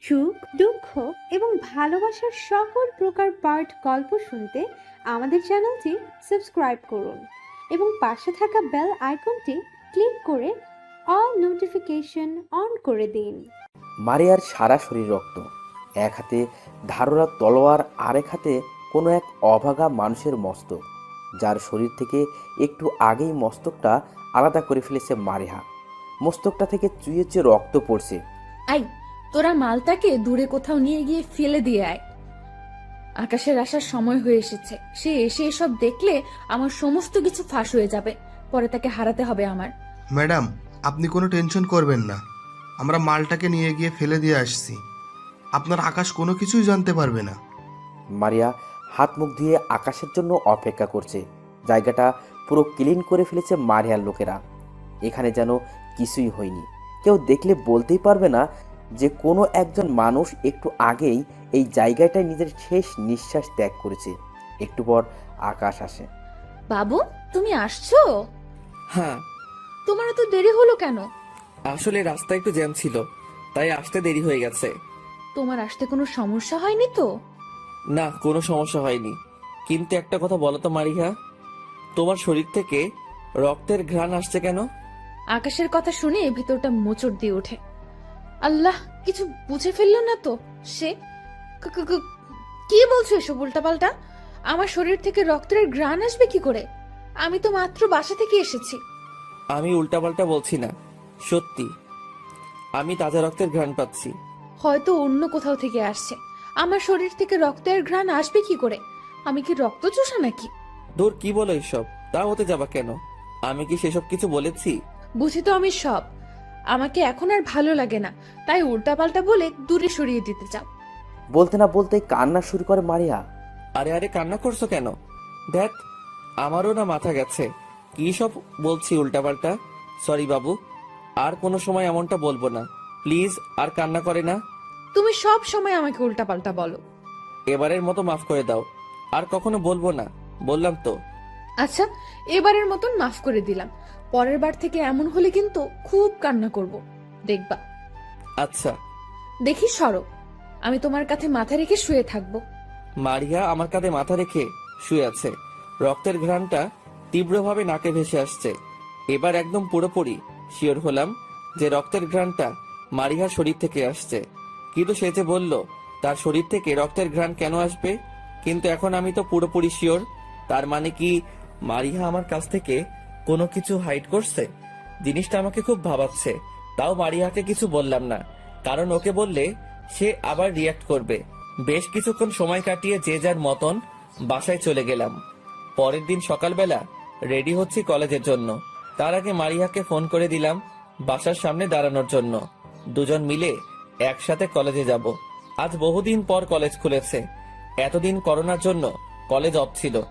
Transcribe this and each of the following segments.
সুখ, দুঃখ এবং ভালোবাসার সকল প্রকার পার্ট গল্প শুনতে আমাদের চ্যানেলটি সাবস্ক্রাইব করুন এবং পাশে থাকা বেল আইকনটি ক্লিক করে অল নোটিফিকেশন অন করে দিন। মারিয়ার সারা শরীর রক্ত, এক হাতে ধারোয়া তলোয়ার, আরেক হাতে কোনো এক অভাগা মানুষের মস্তক, যার শরীর থেকে একটু আগেই মস্তকটা আলাদা করে ফেলেছে মারিয়া। মস্তকটা থেকে চুইয়ে চুয়ে রক্ত পড়ছে। আই, তোরা মালটাকে দূরে কোথাও নিয়ে গিয়ে ফেলে দিয়ে আয়। আকাশের আসার সময় হয়ে এসেছে। সে এসে এসব দেখলে আমার সমস্ত কিছু ফাঁস হয়ে যাবে। পরে তাকে হারাতে হবে আমার। ম্যাডাম, আপনি কোনো টেনশন করবেন না। আমরা মালটাকে নিয়ে গিয়ে ফেলে দিয়ে আসছি। আপনার আকাশ কোনো কিছুই জানতে পারবে না। মারিয়া হাত মুখ ধুয়ে আকাশের জন্য অপেক্ষা করছে। জায়গাটা পুরো ক্লিন করে ফেলেছে মারিয়ার লোকেরা। এখানে যেন কিছুই হয়নি। কেউ দেখলে বলতেই পারবে না যে কোনো একজন মানুষ একটু আগেই এই জায়গাটায় নিজের শেষ নিঃশ্বাস ত্যাগ করেছে। একটু পর আকাশ আসে। বাবু, তুমি আসছো? হ্যাঁ, তোমার তো দেরি হলো কেন? আসলে রাস্তায় একটু জ্যাম ছিল, তাই আসতে দেরি হয়ে গেছে। তোমার আসতে কোনো সমস্যা হয়নি তো? না, কোনো সমস্যা হয়নি। কিন্তু একটা কথা বলো তো মারিহা, তোমার শরীর থেকে রক্তের ঘ্রাণ আসছে কেন? আকাশের কথা শুনে ভিতরটা মোচড় দিয়ে ওঠে। আল্লাহ, কিছু বুঝে ফেললো না তো সে? ক- ক- ক- কি বলছো এসব উল্টাপাল্টা? আমার শরীর থেকে রক্তের ঘ্রাণ আসবে কি করে? আমি তো মাত্র বাসা থেকে এসেছি। আমি উল্টাপাল্টা বলছি না, সত্যি আমি তাজা রক্তের ঘ্রাণ পাচ্ছি। হয়তো অন্য কোথাও থেকে আসছে। আমার শরীর থেকে রক্তের ঘ্রাণ আসবে কি করে? আমি কি রক্ত চোষা নাকি? দূর, কি বলো এসব? তা হতে যাবা কেন? আমি কি সেসব কিছু বলেছি? বুঝি তো আমি সব। আমাকে এখন আর ভালো লাগে না, তাই উল্টাপাল্টা বলে দূরে সরিয়ে দিতে চাও। বলতে না বলতে কান্না শুরু করে মারিয়া। আরে আরে, কান্না করছো কেন? দেখ, আমারও না মাথা গেছে। কি সব বলছি উল্টাপাল্টা। সরি বাবু, আর কোনো সময় এমনটা বলবো না, প্লিজ। আর কান্না করে না। তুমি সব সময় আমাকে উল্টাপাল্টা বলো। এবারের মতো মাফ করে দাও, আর কখনো বলবো না, বললাম তো। আচ্ছা, এবারের মতন মাফ করে দিলাম। পরের বার থেকে এমন হলে কিন্তু খুব কান্না করব, দেখবা। আচ্ছা। দেখি সরো, আমি তোমার কাছে মাথা রেখে শুয়ে থাকবো। মারিয়া আমার কাঁধে মাথা রেখে শুয়ে আছে। রক্তের ঘ্রাণটা তীব্রভাবে নাকে ভেসে আসছে। এবার একদম পুরোপুরি শিওর হলাম যে রক্তের ঘ্রাণটা মারিয়ার শরীর থেকে আসছে। কিন্তু সে যে বলল তার শরীর থেকে রক্তের ঘ্রাণ কেন আসবে, কিন্তু এখন আমি তো পুরোপুরি শিওর। তার মানে কি মারিয়া আমার কাছ থেকে কোনো কিছু হাইড করছে? জিনিসটা আমাকে খুব ভাবাচ্ছে। তাও মারিয়াকে কিছু বললাম না, কারণ ওকে বললে সে আবার রিয়াক্ট করবে। বেশ কিছুক্ষণ সময় কাটিয়ে যে যার মতন বাসায় চলে গেলাম। পরের দিন সকালবেলা রেডি হচ্ছি কলেজের জন্য। তার আগে মারিয়াকে ফোন করে দিলাম বাসার সামনে দাঁড়ানোর জন্য। দুজন মিলে একসাথে কলেজে যাব। আজ বহুদিন পর কলেজ খুলেছে। এতদিন করোনার জন্য কলেজ অফ ছিল।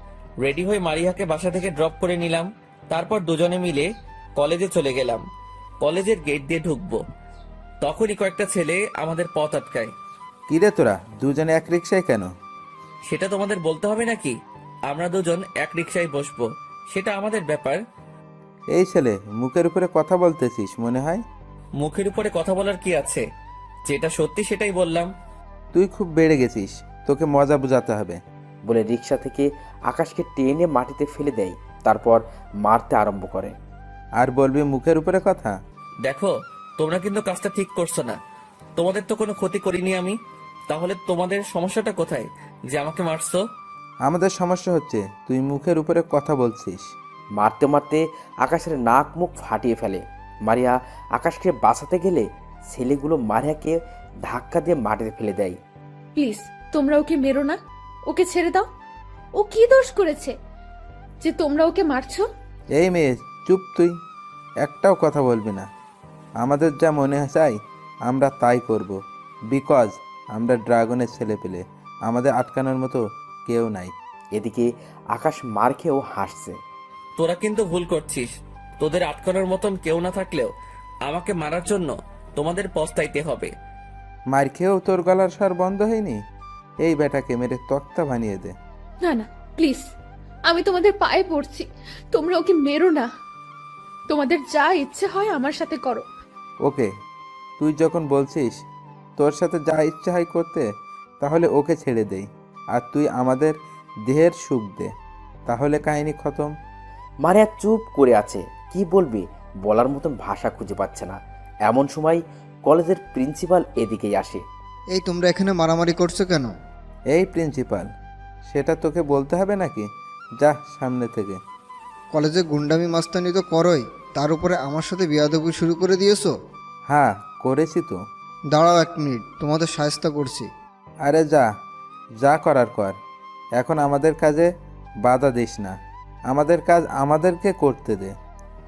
রেডি হয়ে মারিয়াকে বাসা থেকে ড্রপ করে নিলাম। তারপর দুজনে মিলে কলেজে চলে গেলাম। কলেজের গেট দিয়ে ঢুকবো, তখনই কয়েকটা ছেলে আমাদের পথ আটকায়। কিরে তোরা দুজনে এক রিক্সায় কেন? সেটা তোমাদের বলতে হবে নাকি? আমরা দুজন এক রিকশায় বসবো, সেটা আমাদের ব্যাপার। এই ছেলে, মুখের উপরে কথা বলতেছিস মনে হয়। মুখের উপরে কথা বলার কি আছে? যেটা সত্যি সেটাই বললাম। তুই খুব বেড়ে গেছিস, তোকে মজা বোঝাতে হবে। বলে রিক্সা থেকে আকাশকে টেনে মাটিতে ফেলে দেয়। তারপর মারতে আরম্ভ করে। আর বলবি মুখের উপরে কথা? দেখো, তোমরা কিন্তু কাজটা ঠিক করছো না। তোমাদের তো কোনো ক্ষতি করিনি আমি, তাহলে তোমাদের সমস্যাটা কোথায় যে আমাকে মারছো? আমাদের সমস্যা হচ্ছে তুই মুখের উপরে কথা বলছিস। মারতে মারতে আকাশের নাক মুখ ফাটিয়ে ফেলে। মারিয়া আকাশকে বাঁচাতে গেলে ছেলেগুলো মারিয়াকে ধাক্কা দিয়ে মাটিতে ফেলে দেয়। প্লিজ, তোমরা ওকে মেরো না। ওকে ছেড়ে দাও। ও কি দোষ করেছে যে তোমরা ওকে মারছো? এই মেয়ে, চুপ তুই, একটাও কথা বলবি না। আমাদের যা মনে চাই আমরা তাই করব, বিকজ আমরা ড্রাগনের ছেলে পেলে, আমাদের আটকানোর মতো কেউ নাই। এদিকে আকাশ মার খেয়েও হাসছে। তোরা কিন্তু ভুল করছিস। তোদের আটকানোর মতন কেউ না থাকলেও আমাকে মারার জন্য তোমাদের পস্তাইতে হবে। মার খেয়েও তোর গলার স্বর বন্ধ হয়নি? এই বেটাকে মেরে তক্তা বানিয়ে দে। না না, প্লিজ, আমি তোমাদের পায়ে পড়ছি। তোমরা ওকে মেরো না। তোমাদের যা ইচ্ছে হয় আমার সাথে করো। ওকে, তুই যখন বলছিস তোর সাথে যা ইচ্ছা হয় করতে, তাহলে ওকে ছেড়ে দেই, আর তুই আমাদের দেহের সুখ দে, তাহলে কাহিনী খতম। মারিয়া চুপ করে আছে, কি বলবে বলার মতন ভাষা খুঁজে পাচ্ছে না। এমন সময় কলেজের প্রিন্সিপাল এদিকেই আসে। এই তোমরা এখানে মারামারি করছো কেন? এই প্রিন্সিপাল, সেটা তোকে বলতে হবে নাকি? যা সামনে থেকে। কলেজে গুন্ডামি মাস্তানি তো করোই, তার উপরে আমার সাথে বেয়াদবি শুরু করে দিয়েছো। হ্যাঁ করেছি তো। দাঁড়াও 1 মিনিট, তোমাদের সাহায্য করছি। আরে যা, যা করার কর, এখন আমাদের কাজে বাধা দিস না, আমাদের কাজ আমাদেরকে করতে দে।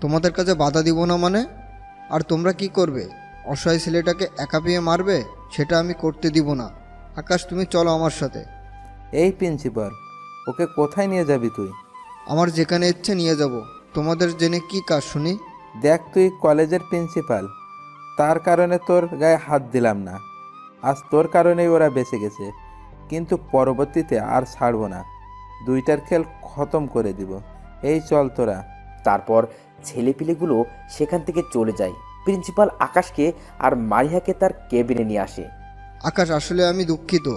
তোমাদের কাছে বাধা দিব না মানে? আর তোমরা কি করবে? অসহায় ছেলেটাকে একা পেয়ে মারবে? সেটা আমি করতে দিব না। আকাশ, তুমি চলো আমার সাথে। এই প্রিন্সিপাল, ওকে কোথায় নিয়ে যাবি তুই? আমার যেখানে ইচ্ছে নিয়ে যাব। তোমাদের জেনে কি কাজ শুনি? দেখ, তুই কলেজের প্রিন্সিপাল, তার কারণে তোর গায়ে হাত দিলাম না, আজ তোর কারণেই ওরা বেঁচে গেছে, কিন্তু পরবর্তীতে আর ছাড়বো না, দুইটার খেল খতম করে দিব। এই চল তোরা। তারপর ছেলেপিলেগুলো সেখান থেকে চলে যায়। প্রিন্সিপাল আকাশকে আর মারিয়াকে তার কেবিনে নিয়ে আসে। আকাশ, আসলে আমি দুঃখিত।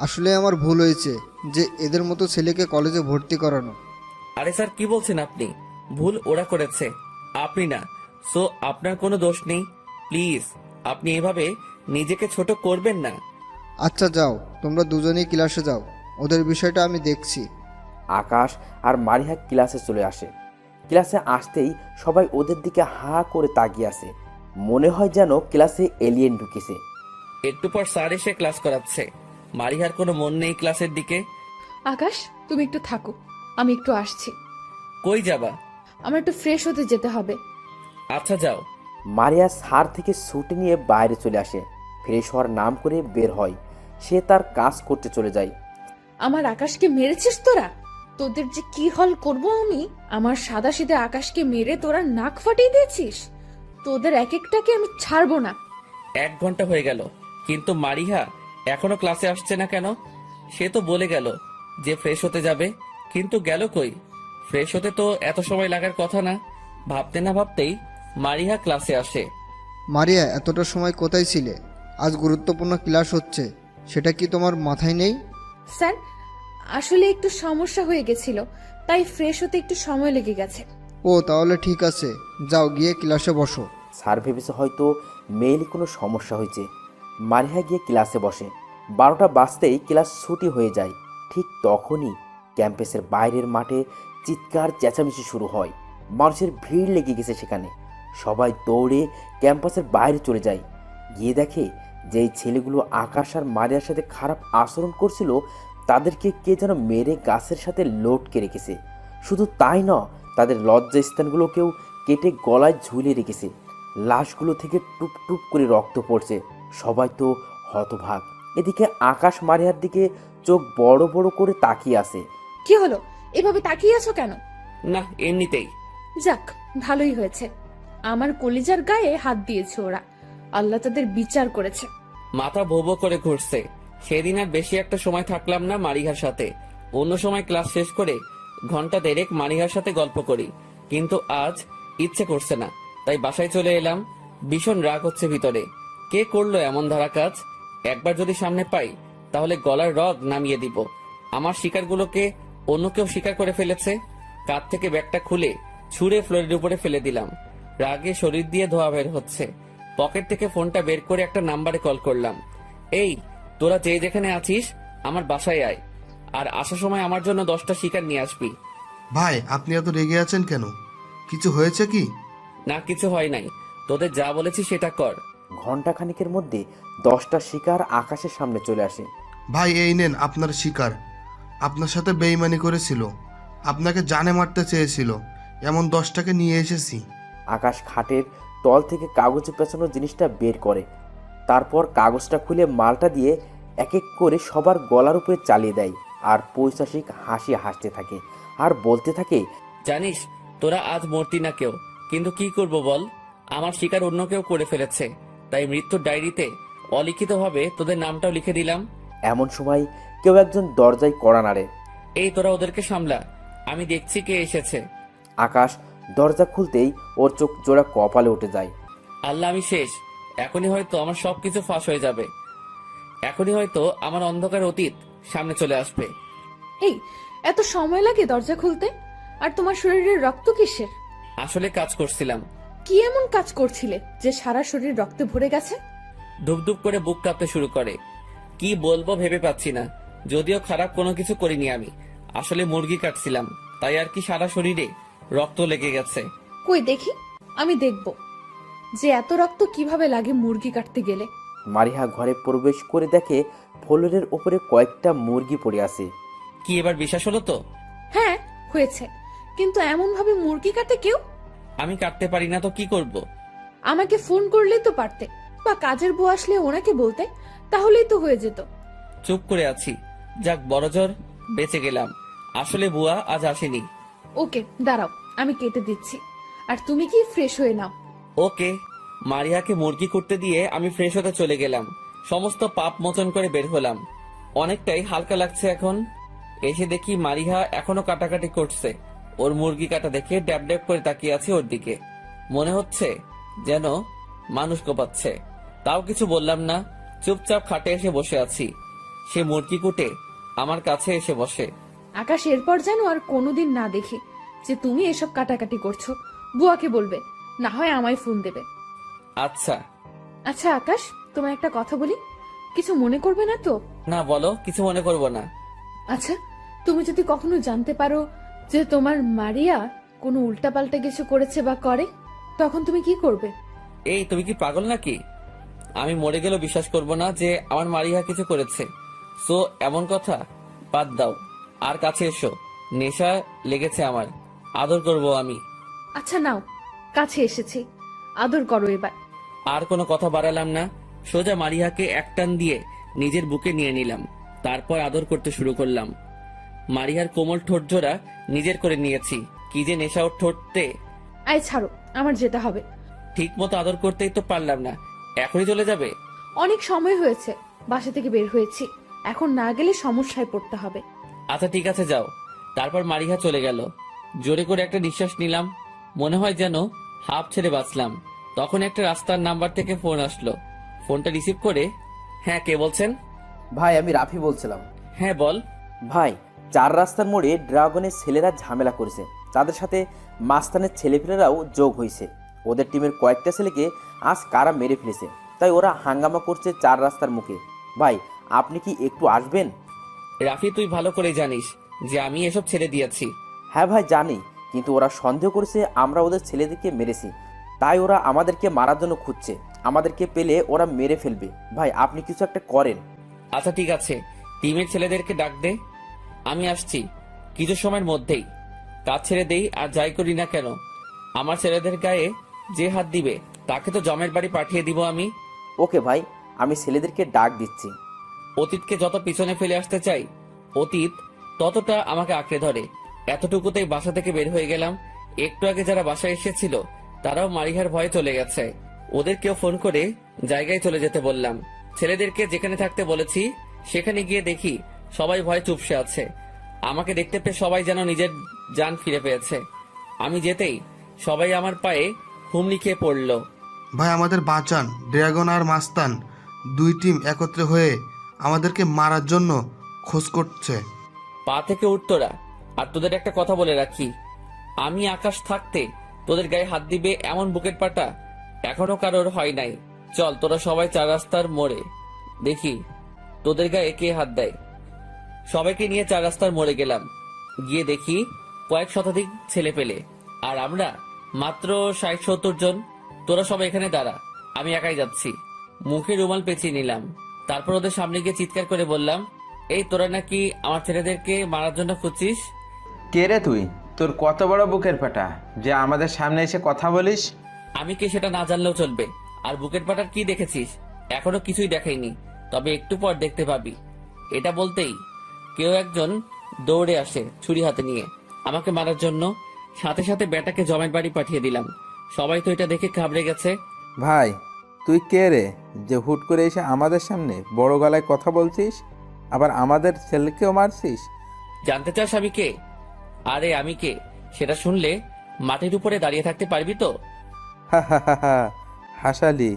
আসলে আমার ভুল হয়েছে যে এদের মতো ছেলেকে কলেজে ভর্তি করানো। আরে স্যার, কি বলছেন আপনি? ভুল ওরা করেছে, আপনি না। সো আপনার কোনো দোষ নেই। প্লিজ আপনি এভাবে নিজেকে ছোট করবেন না। আচ্ছা যাও, তোমরা দুজনেই ক্লাসে যাও, ওদের বিষয়টা আমি দেখছি। আকাশ আর মারিয়া ক্লাসে চলে আসে। ক্লাসে আসতেই সবাই ওদের দিকে হা করে তাকিয়ে আছে, মনে হয় যেন ক্লাসে এলিয়েন ঢুকেছে। একটু পর স্যার এসে ক্লাস করাচ্ছে, মারিহার কোনো মন নেই ক্লাসের দিকে। আকাশ, তুমি একটু থাকো, আমি একটু আসছি। কই যাবা? আমার একটু ফ্রেশ হতে যেতে হবে। আচ্ছা যাও। মারিয়া স্যার থেকে ছুটি নিয়ে বাইরে চলে আসে, ফ্রেশ হওয়ার নাম করে বের হয়। সে তার কাজ করতে চলে যায়। আমার আকাশকে মেরেছিস তোরা? তোদের যে কি হল করব আমি! আমার সাদাসিধে আকাশকে মেরে তোরা নাক ফাটিয়ে দিয়েছিস। তোদের এক একটাকে আমি ছাড়বো না। 1 ঘন্টা হয়ে গেল, কিন্তু মারিহা এখনো ক্লাসে আসছে না কেন? সে তো বলে গেল যে ফ্রেশ হতে যাবে, কিন্তু গেল কই? ফ্রেশ হতে তো এত সময় লাগার কথা না। ভাবতে না ভাবতেই মারিহা ক্লাসে আসে। মারিয়া, এতটা সময় কোথায় ছিলে? আজ গুরুত্বপূর্ণ ক্লাস হচ্ছে, সেটা কি তোমার মাথায় নেই? স্যার, আসলে একটু সমস্যা হয়ে গেছিল, তাই ফ্রেশ হতে একটু সময় লেগে গেছে। ও তাহলে ঠিক আছে, যাও গিয়ে ক্লাসে বসো। স্যার ভেবেছে হয়তো মেয়েলি কোনো সমস্যা হয়েছে। মারিয়া গিয়ে ক্লাসে বসে। 12টা বাজতেই ক্লাস ছুটি হয়ে যায়। ঠিক তখনই ক্যাম্পাসের বাইরের মাঠে চিৎকার চেঁচামেচি শুরু হয়। মানুষের ভিড় লেগে গেছে সেখানে। সবাই দৌড়ে ক্যাম্পাসের বাইরে চলে যায়। গিয়ে দেখে যেই ছেলেগুলো আকাশ আর মারিয়ার সাথে খারাপ আচরণ করছিল, তাদেরকে কে যেন মেরে গাছের সাথে লটকে রেখেছে। শুধু তাই নয়, তাদের লজ্জা স্থানগুলোকেও কেটে গলায় ঝুলিয়ে রেখেছে। লাশগুলো থেকে টুপ টুপ করে রক্ত পড়ছে। সবাই তো হতভাগ। এদিকে আকাশ মারিয়ার দিকে চোখ বড় বড় করে তাকিয়ে আছে। কি হলো? এভাবে তাকিয়ে আছো কেন? না, এমনিতেই। যাক, ভালোই হয়েছে। আমার কলিজার গায়ে হাত দিয়েছে ওরা। আল্লাহ তাদের বিচার করেছে। মাথা ভো ভো করে ঘুরছে। সেদিন আর বেশি একটা সময় থাকলাম না মারিহার সাথে। অন্য সময় ক্লাস শেষ করে ঘন্টা 1.5 মারিহার সাথে গল্প করি, কিন্তু আজ ইচ্ছে করছে না, তাই বাসায় চলে এলাম। ভীষণ রাগ হচ্ছে ভিতরে। কে করলো এমন ধারা কাজ? একবার যদি সামনে পাই তাহলে গলার রগ নামিয়ে দিব। আমার শিকারগুলোকে অন্য কেউ শিকার করে ফেলেছে। কাঁধ থেকে ব্যাগটা খুলে ছুঁড়ে ফ্লোরের উপরে ফেলে দিলাম। রাগে শরীর দিয়ে ধোয়া বের হচ্ছে। পকেট থেকে ফোনটা বের করে একটা নাম্বারে কল করলাম। এই, তোরা যে যেখানে আছিস আমার বাসায় আয়, আর আসার সময় আমার জন্য 10টা শিকার নিয়ে আসবি। ভাই, আপনি এত রেগে আছেন কেন? কিছু হয়েছে কি? না, কিছু হয় নাই। তোদের যা বলেছি সেটা কর। ঘণ্টাখানিকের মধ্যে 10টা শিকার আকাশের সামনে চলে আসে। ভাই, এই নেন আপনার শিকার। আপনার সাথে বেইমানি করেছিল, আপনাকে জানে মারতে চেয়েছিল, এমন 10টাকে নিয়ে এসেছি। আকাশ খাটের তল থেকে কাগজে পেঁচানো জিনিসটা বের করে। তারপর কাগজটা খুলে মালটা দিয়ে এক এক করে সবার গলার উপরে চালিয়ে দেয়। আর পৈশাসিক হাসি হাসতে থাকে আর বলতে থাকে, জানিস, তোরা আজ মরতি না কেউ, কিন্তু কি করব বল? আমার শিকার অন্য কেউ করে ফেলেছে, তাই মৃত্যুর ডায়েরিতে অলিখিতভাবে তোদের নামটাও লিখে দিলাম। এমন সময় কেউ একজন দরজায় কড়া নাড়ে। এই, তোরা ওদেরকে সামলা, আমি দেখছি কে এসেছে। আকাশ দরজা খুলতেই ওর চোখ জোড়া কপালে উঠে যায়। আল্লাহ, আমি শেষ। এখনই হয়তো আমার সবকিছু ফাঁস হয়ে যাবে। এখনই হয়তো আমার অন্ধকার অতীত সামনে চলে আসবে। এই, এত সময় লাগে দরজা খুলতে? আর তোমার শরীরের রক্ত কিসের? আসলে কাজ করছিলাম। কি এমন কাজ করছিলে যে সারা শরীর রক্তে ভরে গেছে? ধুপধুপ করে বুক কাঁপতে শুরু করে। কি বলবো ভেবে পাচ্ছি না। যদিও খারাপ কোনো কিছু করিনি আমি, আসলে মুরগি কাটছিলাম, তাই আর কি সারা শরীরে রক্ত লেগে গেছে। কই দেখি, আমি দেখব যে এত রক্ত কিভাবে লাগে মুরগি কাটতে গেলে। মারিহা ঘরে প্রবেশ করে দেখে ফ্লোরের ওপরে কয়েকটা মুরগি পড়ে আছে। কি এবার বিশ্বাস হলো তো? হ্যাঁ হয়েছে, কিন্তু এমন ভাবে মুরগি কাটে কেউ? আমি কাটতে পারি না তো কি করব? আমাকে ফোন করলেই তো পারতে, বা কাজের বউ আসলে ওনাকে বলতে, তাহলেই তো হয়ে যেত। চুপ করে আছি। যাক, বড়জোর বেঁচে গেলাম। আসলে বুয়া আজ আসেনি। ওকে দাঁড়াও, আমি কেটে দিচ্ছি, আর তুমি কি ফ্রেশ হয়ে নাও। ওকে। মারিয়াকে মুরগি করতে দিয়ে আমি ফ্রেশ হতে চলে গেলাম। সমস্ত পাপ মোচন করে বের হলাম। অনেকটাই হালকা লাগছে এখন। এসে দেখি মারিহা এখনো কাটাকাটি করছে। ওর মুরগি কাটা দেখে ড্যাব ড্যাব করে তাকিয়ে আছে ওর দিকে। মনে হচ্ছে যেন মানুষ কোপাচ্ছে। তাও কিছু বললাম না, চুপচাপ খাটে এসে বসে আছি। সে মুরগি কুটে আমার কাছে এসে বসে। আকাশ, এরপর যেন আর কোনোদিন না দেখি যে তুমি এসব কাটাকাটি করছো। বুয়াকে বলবে, না হয় আমায় ফোন দেবে। আচ্ছা। আচ্ছা আকাশ, তোমার একটা কথা বলি, কিছু মনে করবে না তো? না বলো, কিছু মনে করবো না। আচ্ছা, তুমি যদি কখনো জানতে পারো যে তোমার মারিয়া কোনো উল্টাপাল্টা কিছু করেছে বা করে, তখন তুমি কি করবে? এই, তুমি কি পাগল নাকি? আমি মরে গেলেও বিশ্বাস করব না যে আমার মারিয়া কিছু করেছে। সো এমন কথা বাদ দাও, আর কাছে এসো। নেশা লেগেছে আমার, আদর করব আমি। আচ্ছা নাও, কাছে এসেছি, আদর করো এবার। আর কোনো কথা বাড়ালাম না, সোজা মারিয়াকে একটান দিয়ে নিজের বুকে নিয়ে নিলাম। তারপর আদর করতে শুরু করলাম। মারিয়ার কোমল ঠোঁট জোড়া নিজের করে নিয়েছি। কি যে নেশা ওর ঠোঁটতে। আয় ছাড়ো, আমার যেতে হবে। ঠিক মতো আদর করতেই তো পারলাম না, এখনই চলে যাবে? অনেক সময় হয়েছে বাসা থেকে বের হয়েছি, এখন না গেলে সমস্যায় পড়তে হবে। আচ্ছা ঠিক আছে, যাও। তারপর মারিহা চলে গেল। জোরে করে একটা নিঃশ্বাস নিলাম, মনে হয় যেন হাফ ছেড়ে বাঁচলাম। তখন একটা রাস্তার নাম্বার থেকে ফোন আসলো। ফোনটা রিসিভ করে, হ্যাঁ কে বলছেন? ভাই, আমি রাফি বলছিলাম। হ্যাঁ বল। ভাই, 4 রাস্তার মোড়ে ড্রাগনের ছেলেরা ঝামেলা করেছে। তাদের সাথে মাস্তানের ছেলেপেলেরাও যোগ হয়েছে। ওদের টিমের কয়েকটা ছেলেকে আজ কারা মেরে ফেলেছে, তাই ওরা হাঙ্গামা করছে 4 রাস্তার মুখে। ভাই, আপনি কি একটু আসবেন? রাফি, তুই ভালো করে জানিস যে আমি এসব ছেড়ে দিয়েছি। হ্যাঁ ভাই জানি, কিন্তু ওরা সন্দেহ করেছে আমরা ওদের ছেলেদেরকে মেরেছি, তাই ওরা আমাদেরকে মারার জন্য খুঁজছে। আমাদেরকে পেলে ওরা মেরে ফেলবে। ভাই, আপনি কিছু একটা করেন। আচ্ছা ঠিক আছে, টিমের ছেলেদেরকে ডাক দে, আমি আসছি কিছু সময়ের মধ্যেই। কাজ ছেড়ে দেই আর যাই করি না কেন, আমার ছেলেদের গায়ে যে হাত দিবে তাকে তো জমের বাড়ি পাঠিয়ে দিব আমি। ওকে ভাই, আমি ছেলেদেরকে ডাক দিচ্ছি। অতীতকে যত পিছনে ফেলে আসতে চাই, অতীত ততটা আমাকে আঁকড়ে ধরে। এতটুকুতেই বাসা থেকে বের হয়ে গেলাম। একটু আগে যারা বাসায় এসেছিল তারাও মারিহার ভয়ে চলে গেছে। ওদেরকেও ফোন করে জায়গায় চলে যেতে বললাম। ছেলেদেরকে যেখানে থাকতে বলেছি সেখানে গিয়ে দেখি সবাই ভয়ে চুপসে আছে। আমাকে দেখতে পেয়ে সবাই যেন নিজের জান ফিরে পেয়েছে। আমি যেতেই সবাই আমার পায়ে হুমড়ি খেয়ে পড়লো। ভাই আমাদের বাঁচান, ড্রাগন আর মাস্তান 2 টিম একত্রে হয়ে আমাদেরকে মারার জন্য খোঁজ করছে। পা থেকে উঠতোরা। আর তোদের একটা কথা বলে রাখি, আমি আকাশ থাকতে তোদের গায়ে হাত দিবে এমন বুকের পাটা এখনো কারোর হয় নাই। চল তোরা সবাই 4 রাস্তার মোড়ে দেখি তোদের গায়ে কে হাত দেয়। সবাইকে নিয়ে 4 রাস্তার মোড়ে গেলাম। গিয়ে দেখি কয়েক শতাধিক ছেলে পেলে, আর আমরা মাত্র 60-70 জন। তোরা সবাই এখানে দাঁড়া, আমি একাই যাচ্ছি। মুখে রুমাল পেঁচিয়ে নিলাম। তারপর ওদের সামনে গিয়ে চিৎকার করে বললাম, এই তোরা নাকি আমার ছেলেদেরকে মারার জন্য খুঁজছিস? কে রে তুই? তোর কত বড় বুকের পাটা যে আমাদের সামনে এসে কথা বলিস? আমি কি সেটা না জানলেও চলবে। আর বুকের পাটার কি দেখেছিস? এখনো কিছুই দেখাইনি, তবে একটু পর দেখতে পাবি। এটা বলতেই কেউ একজন দৌড়ে আসে ছুরি হাতে নিয়ে আমাকে মারার জন্য। সাথে সাথে ব্যাটাকে জমের বাড়ি পাঠিয়ে দিলাম। সবাই তো এটা দেখে ঘাবড়ে গেছে। ভাই, তুই কে রে যে হুট করে এসে আমাদের সামনে বড় গলায় কথা বলছিস, আবার আমাদের ছেলেকেও মারছিস? জানতে চাস আমি কে? আরে আমি কে সেটা শুনলে মাটির উপরে দাঁড়িয়ে থাকতে পারবি তো? হা হা হা হা, হাসালি?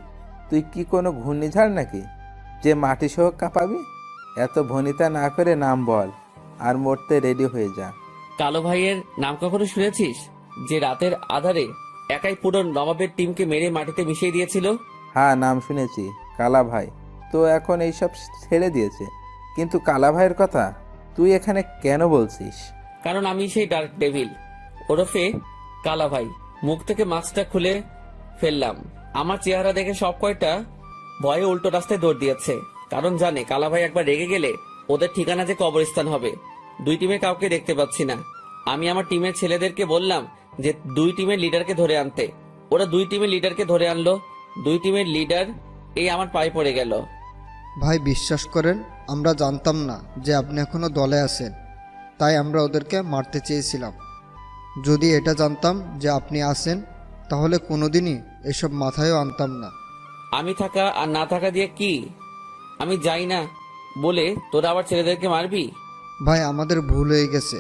তুই কি কোনো ঘূর্ণিঝড় নাকি? যে মাটি সহ কাঁপাবি? এত ভনিতা না করে নাম বল, আর মরতে রেডি হয়ে যা। কালো ভাইয়ের নাম কখনো শুনেছিস? যে রাতের আধারে একাই পুরো নবাবের টিমকে মেরে মাটিতে মিশিয়ে দিয়েছিল। হ্যাঁ, নাম শুনেছি, কালা ভাই। তো এখন এইসব ছেড়ে দিয়েছে, কিন্তু কালা ভাইয়ের কথা তুই এখানে কেন বলছিস? কারণ আমি সেই ডার্ক ডেভিল ওরফে কালা ভাই। মুখ থেকে মাস্কটা খুলে ফেললাম। আমার চেহারা দেখে সব কয়টা ভয়ে উল্টো রাস্তায় দৌড় দিয়েছে, কারণ জানে কালা ভাই একবার রেগে গেলে ওদের ঠিকানা যে কবরস্থান হবে। দুই টিমে কাউকে দেখতে পাচ্ছি না। আমি আমার টিমের ছেলেদেরকে বললাম যে দুই টিমের লিডারকে ধরে আনতে। ওরা দুই টিমের লিডারকে ধরে আনলো। দুই টিমের লিডার এই আমার পায়ে পড়ে গেল। ভাই বিশ্বাস করেন, আমরা জানতাম না যে আপনি এখনো দলে আছেন, তাই আমরা ওদেরকে মারতে চেয়েছিলাম। যদি এটা জানতাম যে আপনি আছেন, তাহলে কোনোদিনই এসব মাথায়ও আনতাম না। আমি থাকা আর না থাকা দিয়ে কি? আমি যাই না বলে তোরা আবার ছেলেদেরকে মারবি? ভাই আমাদের ভুল হয়ে গেছে,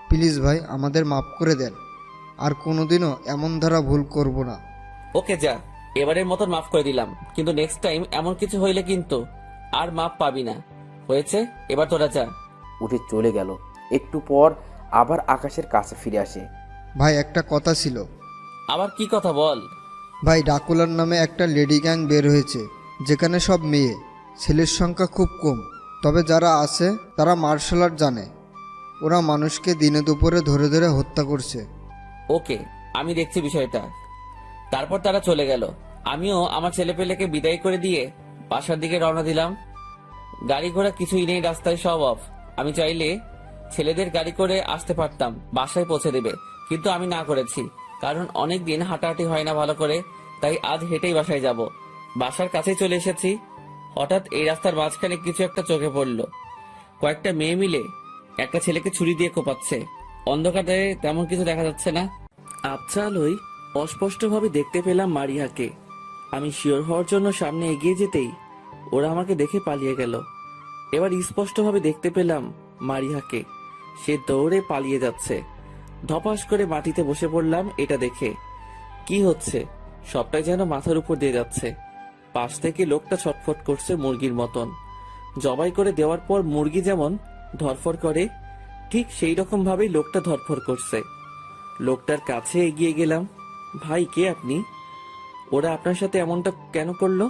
প্লিজ ভাই আমাদের মাফ করে দেন। আর কোনোদিনও এমন ধারা ভুল করব না। ওকে যা, এবারের মতন মাফ করে দিলাম, কিন্তু নেক্সট টাইম এমন কিছু হইলে কিন্তু আর মাফ পাবি না। হয়েছে, এবার তোরা যা। উঠে চলে গেল। একটু পর আবার আকাশের কাছে ফিরে আসে। ভাই একটা কথা ছিল। আবার কি কথা বল? ভাই ডাকুলার নামে একটা লেডি গ্যাং বের হয়েছে, যেখানে সব মেয়ে, ছেলের সংখ্যা খুব কম। তবে যারা আছে তারা মার্শাল আর্ট জানে। ওরা মানুষকে দিনে দুপুরে ধরে ধরে হত্যা করছে। ওকে, আমি দেখছি বিষয়টা। তারপর তারা চলে গেল। আমিও আমার ছেলেপেলেকে বিদায় করে দিয়ে বাসার দিকে রওনা দিলাম। গাড়ি ঘোড়া কিছুই নেই, রাস্তায় সব অফ। আমি চাইলে ছেলেদের গাড়ি করে আসতে পারতাম, বাসায় পৌঁছে দেবে, কিন্তু আমি না করেছি, কারণ অনেকদিন হাঁটাহাঁটি হয় না ভালো করে, তাই আজ হেঁটেই বাসায় যাব। বাসার কাছেই চলে এসেছি। হঠাৎ এই রাস্তার মাঝখানে কিছু একটা চোখে পড়ল। কয়েকটা মেয়ে মিলে একটা ছেলেকে ছুরি দিয়ে কোপাচ্ছে। অন্ধকারে তেমন কিছু দেখা যাচ্ছে না। আবছা আলোয় অস্পষ্টভাবে দেখতে পেলাম মারিয়াকে। আমি শিওর হওয়ার জন্য সামনে এগিয়ে যেতেই ওরা আমাকে দেখে পালিয়ে গেল। এবার স্পষ্টভাবে দেখতে পেলাম মারিয়াকে, সে দৌড়ে পালিয়ে যাচ্ছে। ধপাস করে মাটিতে বসে পড়লাম এটা দেখে। কি হচ্ছে? সবটাই যেন মাথার উপর দিয়ে যাচ্ছে। পাশ থেকে লোকটা ছটফট করছে মুরগির মতন। জবাই করে দেওয়ার পর মুরগি যেমন ধরফর করে, ঠিক সেই রকম ভাবেই লোকটা ধরফর করছে। লোকটার কাছে এগিয়ে গেলাম। ভাই, কে আপনি? ওরা আপনার সাথে এমনটা কেন করলো?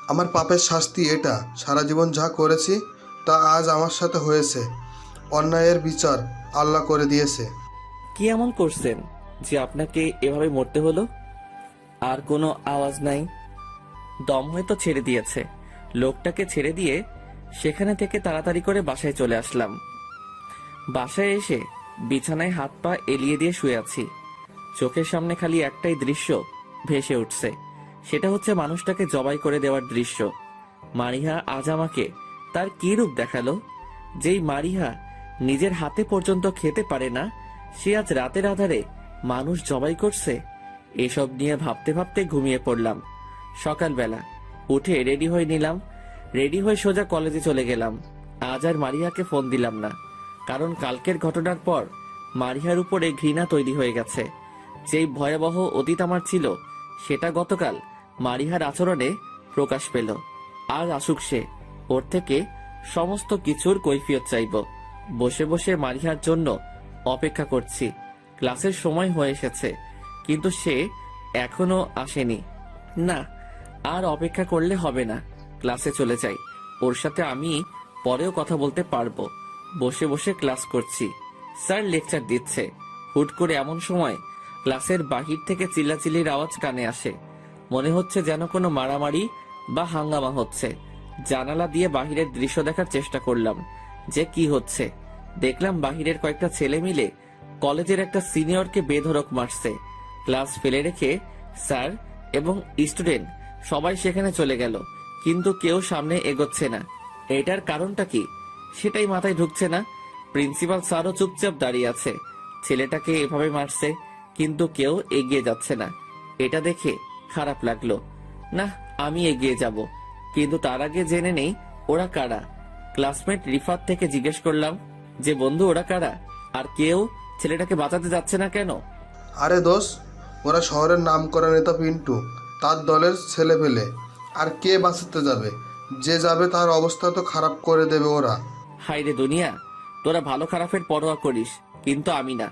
আমার পাপের শাস্তি এটা। সারা জীবন যা করেছি তা আজ আমার সাথে হয়েছে। অন্যায়ের বিচার আল্লাহ করে দিয়েছে। কি এমন করছেন যে আপনাকে এভাবে মরতে হলো? আর কোনো আওয়াজ নাই। দম হয়তো ছেড়ে দিয়েছে। লোকটাকে ছেড়ে দিয়ে সেখানে থেকে তাড়াতাড়ি করে বাসায় চলে আসলাম। বাসায় এসে বিছানায় হাত পা এলিয়ে দিয়ে শুয়ে আছি। চোখের সামনে খালি একটাই দৃশ্য ভেসে উঠছে, সেটা হচ্ছে মানুষটাকে জবাই করে দেওয়ার দৃশ্য। মারিহা আজ আমাকে তার কি রূপ দেখালো? যেই মারিহা নিজের হাতে পর্যন্ত খেতে পারে না, সে আজ রাতের আধারে মানুষ জবাই করছে। এসব নিয়ে ভাবতে ভাবতে ঘুমিয়ে পড়লাম। সকালবেলা উঠে রেডি হয়ে নিলাম। রেডি হয়ে সোজা কলেজে চলে গেলাম। আজ আর মারিয়াকে ফোন দিলাম না, কারণ কালকের ঘটনার পর মারিয়ার উপরে ঘৃণা তৈরি হয়ে গেছে। যেই ভয়াবহ অতীত আমার ছিল, সেটা গতকাল মারিহার আচরণে প্রকাশ পেল। আজ আসুক সে, ওর থেকে সমস্ত কিছুর কৈফিয়ত চাইব। বসে বসে মারিহার জন্য অপেক্ষা করছি। ক্লাসের সময় হয়ে এসেছে, কিন্তু সে এখনো আসেনি। না, আর অপেক্ষা করলে হবে না, ক্লাসে চলে যাই। ওর সাথে আমি পরেও কথা বলতে পারবো। বসে বসে ক্লাস করছি, স্যার লেকচার দিচ্ছে। হুট করে এমন সময় ক্লাসের বাহির থেকে চিল্লাচিল্লির আওয়াজ কানে আসে। মনে হচ্ছে যেন কোনো মারামারি বা হাঙ্গামা হচ্ছে। জানালা দিয়ে বাহিরের দৃশ্য দেখার চেষ্টা করলাম যে কি হচ্ছে। দেখলাম বাহিরের কয়েকটা ছেলে মিলে কলেজের একটা সিনিয়রকে বেধড়ক মারছে। ক্লাস ফেলে রেখে স্যার এবং স্টুডেন্ট সবাই সেখানে চলে গেল, কিন্তু কেউ সামনে এগোচ্ছে না। এটার কারণটা কি সেটাই মাথায় ঢুকছে না। প্রিন্সিপাল স্যারও চুপচাপ দাঁড়িয়ে আছে। ছেলেটাকে এভাবে মারছে, কিন্তু কেউ এগিয়ে যাচ্ছে না। এটা দেখে খারাপ লাগলো। না, আমি এগিয়ে যাব, কিন্তু তার আগে জেনে নেই ওরা কারা। ক্লাসমেট রিফাত থেকে জিজ্ঞেস করলাম যে বন্ধু ওরা কারা, আর কেউ ছেলেটাকে বাঁচাতে যাচ্ছে না কেন? আরে দোষ, ওরা শহরের নাম করা নেতা পিন্টু, তার দলের ছেলে পেলে। আর কে বাঁচাতে যাবে? যে যাবে তার অবস্থা তো খারাপ করে দেবে ওরা। হাই রে দুনিয়া, তোরা ভালো খারাপের পরোয়া করিস, কিন্তু আমি না।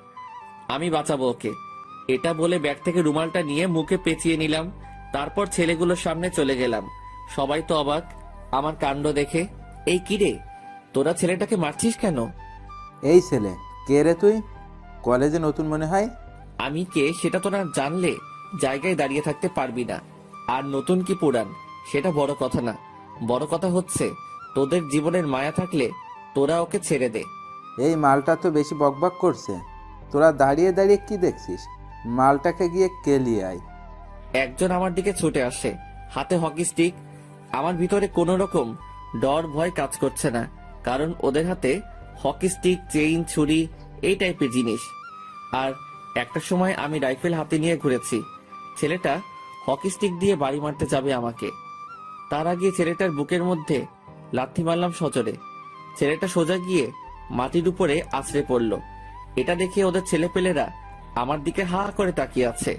আমি বাঁচাবো ওকে। এটা বলে ব্যাগ থেকে রুমালটা নিয়ে মুখে পেঁচিয়ে নিলাম। তারপর ছেলেগুলোর সামনে চলে গেলাম। সবাই তো অবাক আমার কাণ্ড দেখে। এই কিরে, তোরা ছেলেটাকে মারছিস কেন? এই ছেলে, কে রে তুই? কলেজে নতুন মনে হয়। আমি কে সেটা তোরা জানলে জায়গায় দাঁড়িয়ে থাকতে পারবি না। আর নতুন কি পুরান সেটা বড় কথা না, বড় কথা হচ্ছে তোদের জীবনের মায়া থাকলে তোরা ওকে ছেড়ে দে। এই মালটা তো বেশি বকবক করছে। তোরা দাঁড়িয়ে দাঁড়িয়ে কি দেখছিস? মালটাকে গিয়ে কেলিয়ে আয়। একজন আমার দিকে ছুটে আসে, হাতে হকি স্টিক। আমার ভিতরে কোনো রকম ডর ভয় কাজ করছে না, কারণ ওদের হাতে হকি স্টিক, চেইন, ছুরি এই টাইপের জিনিস। আর একটা সময় আমি রাইফেল হাতে নিয়ে ঘুরেছি। ছেলেটা হকি স্টিক দিয়ে বাড়ি মারতে যাবে আমাকে। তার আগে ছেলেটার বুকের মধ্যে লাথি মারলাম সজোরে। ছেলেটা সোজা গিয়ে মাটির উপরে আছড়ে পড়ল। এটা দেখে ওদের ছেলেপেলেরা আমার দিকে হা করে তাকিয়ে আছে।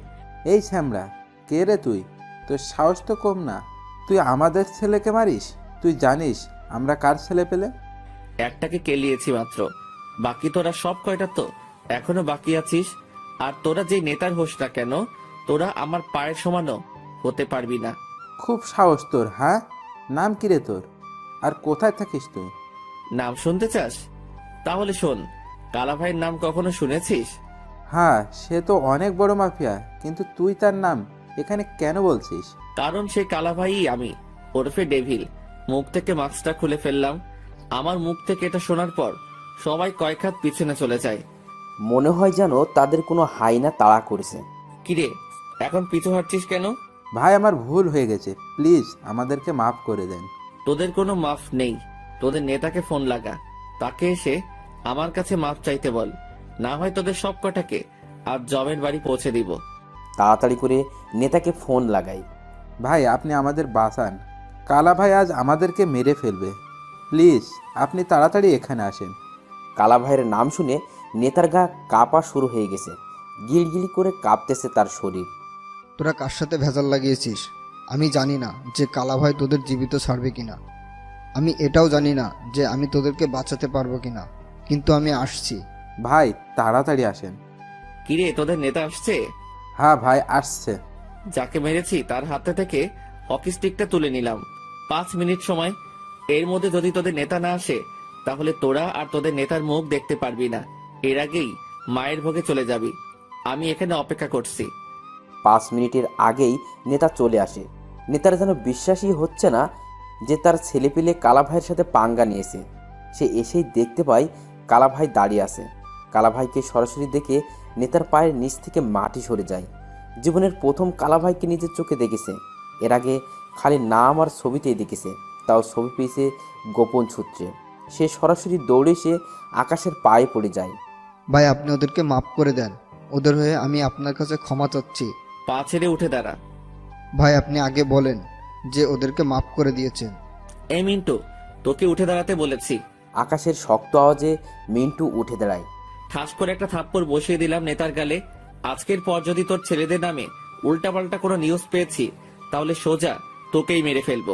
এই শ্যামরা, কে রে তুই? তোর সাহস তো কম না। তুই আমাদের ছেলেকে মারিস? তুই জানিস আমরা কার ছেলে পেলে? একটাকে কেলিয়েছি মাত্র, বাকি তোরা সব কয়টা তো এখনো বাকি আছিস। আর তোরা যে নেতার হোস না কেন, তোরা আমার পায়ের সমানও হতে পারবি না। খুব সাহস তোর, হ্যাঁ? নাম কি রে তোর? আর কোথায় থাকিস তুই? নাম শুনতে চাস? তাহলে শোন, কালা ভাইয়ের নাম কখনো শুনেছিস? হ্যাঁ, সে তো অনেক বড় মাফিয়া, কিন্তু তুই তার নাম এখানে কেন বলছিস? কারণ সেই কালা ভাইই আমি, ওরফে ডেভিল। মুখ থেকে মাস্কটা খুলে ফেললাম। আমার মুখ থেকে এটা শোনার পর সবাই কয়েক হাত পিছনে চলে যায়। মনে হয় যেন তাদের কোনো হাইনা তাড়া করেছে। কিরে, এখন পিছু হাঁটছিস কেন? ভাই, আমার ভুল হয়ে গেছে, প্লিজ আমাদেরকে মাফ করে দেন। তোদের কোনো মাফ নেই। তোদের নেতাকে ফোন লাগা, তাকে এসে আমার কাছে মাফ চাইতে বল। না হয় তোদের সব কটাকে আজ জমের বাড়ি পৌঁছে দিব। তাড়াতাড়ি করে নেতাকে ফোন লাগাই। ভাই, আপনি আমাদের বাঁচান। কালা ভাই আজ আমাদেরকে মেরে ফেলবে। প্লিজ আপনি তাড়াতাড়ি এখানে আসেন। কালা ভাইয়ের নাম শুনে নেতার গা কাঁপা শুরু হয়ে গেছে। গিলগিলি করে কাঁপতেছে তার শরীর। তোরা কার সাথে ভেজাল লাগিয়েছিস? আমি জানি না যে কালা ভাই তোদের জীবিত ছাড়বে কিনা। আমি এটাও জানি না যে আমি তোদেরকে বাঁচাতে পারবো কিনা, কিন্তু আমি আসছি। ভাই তাড়াতাড়ি আসেন। কিরে, তোদের নেতা আসছে? হ্যাঁ ভাই, আসছে। যাকে মেরেছি তার হাতে থেকে হকি স্টিকটা তুলে নিলাম। 5 মিনিট সময়। এর মধ্যে যদি তোদের নেতা না আসে, তাহলে তোরা আর তোদের নেতার মুখ দেখতে পারবি না। এর আগেই মায়ের ভোগে চলে যাবি। আমি এখানে অপেক্ষা করছি। 5 মিনিটের আগেই নেতা চলে আসে। নেতার যেন বিশ্বাসই হচ্ছে না যে তার ছেলেপিলে কালা ভাইয়ের সাথে পাঙ্গা নিয়েছে। সে এসেই দেখতে পায় কালা ভাই দাঁড়িয়ে আছে। কালা ভাইকে সরাসরি দেখে নেতার পায়ের নিচ থেকে মাটি সরে যায়। জীবনের প্রথম কালা ভাইকে নিজের চোখে দেখেছে। এর আগে খালি নাম আর ছবিতেই দেখেছে, তাও ছবি পেয়েছে গোপন সূত্রে। সে সরাসরি দৌড়ে এসে আকাশের পায়ে পড়ে যায়। ভাই, আপনি ওদেরকে মাফ করে দেন। ওদের হয়ে আমি আপনার কাছে ক্ষমা চাচ্ছি। পা ছেড়ে উঠে দাঁড়া। ভাই, আপনি আগে বলেন যে ওদেরকে মাফ করে দিয়েছেন। এই মিন্টু, তোকে উঠে দাঁড়াতে বলেছি। আকাশের শক্ত আওয়াজে মিন্টু উঠে দাঁড়ায়। ঠাস করে একটা থাপ্পড় বসিয়ে দিলাম নেতার গালে। আজকের পর যদি তোর ছেলেদের নামে উল্টাপাল্টা কোনো নিউজ পেয়েছি, তাহলে সোজা তোকেই মেরে ফেলবো।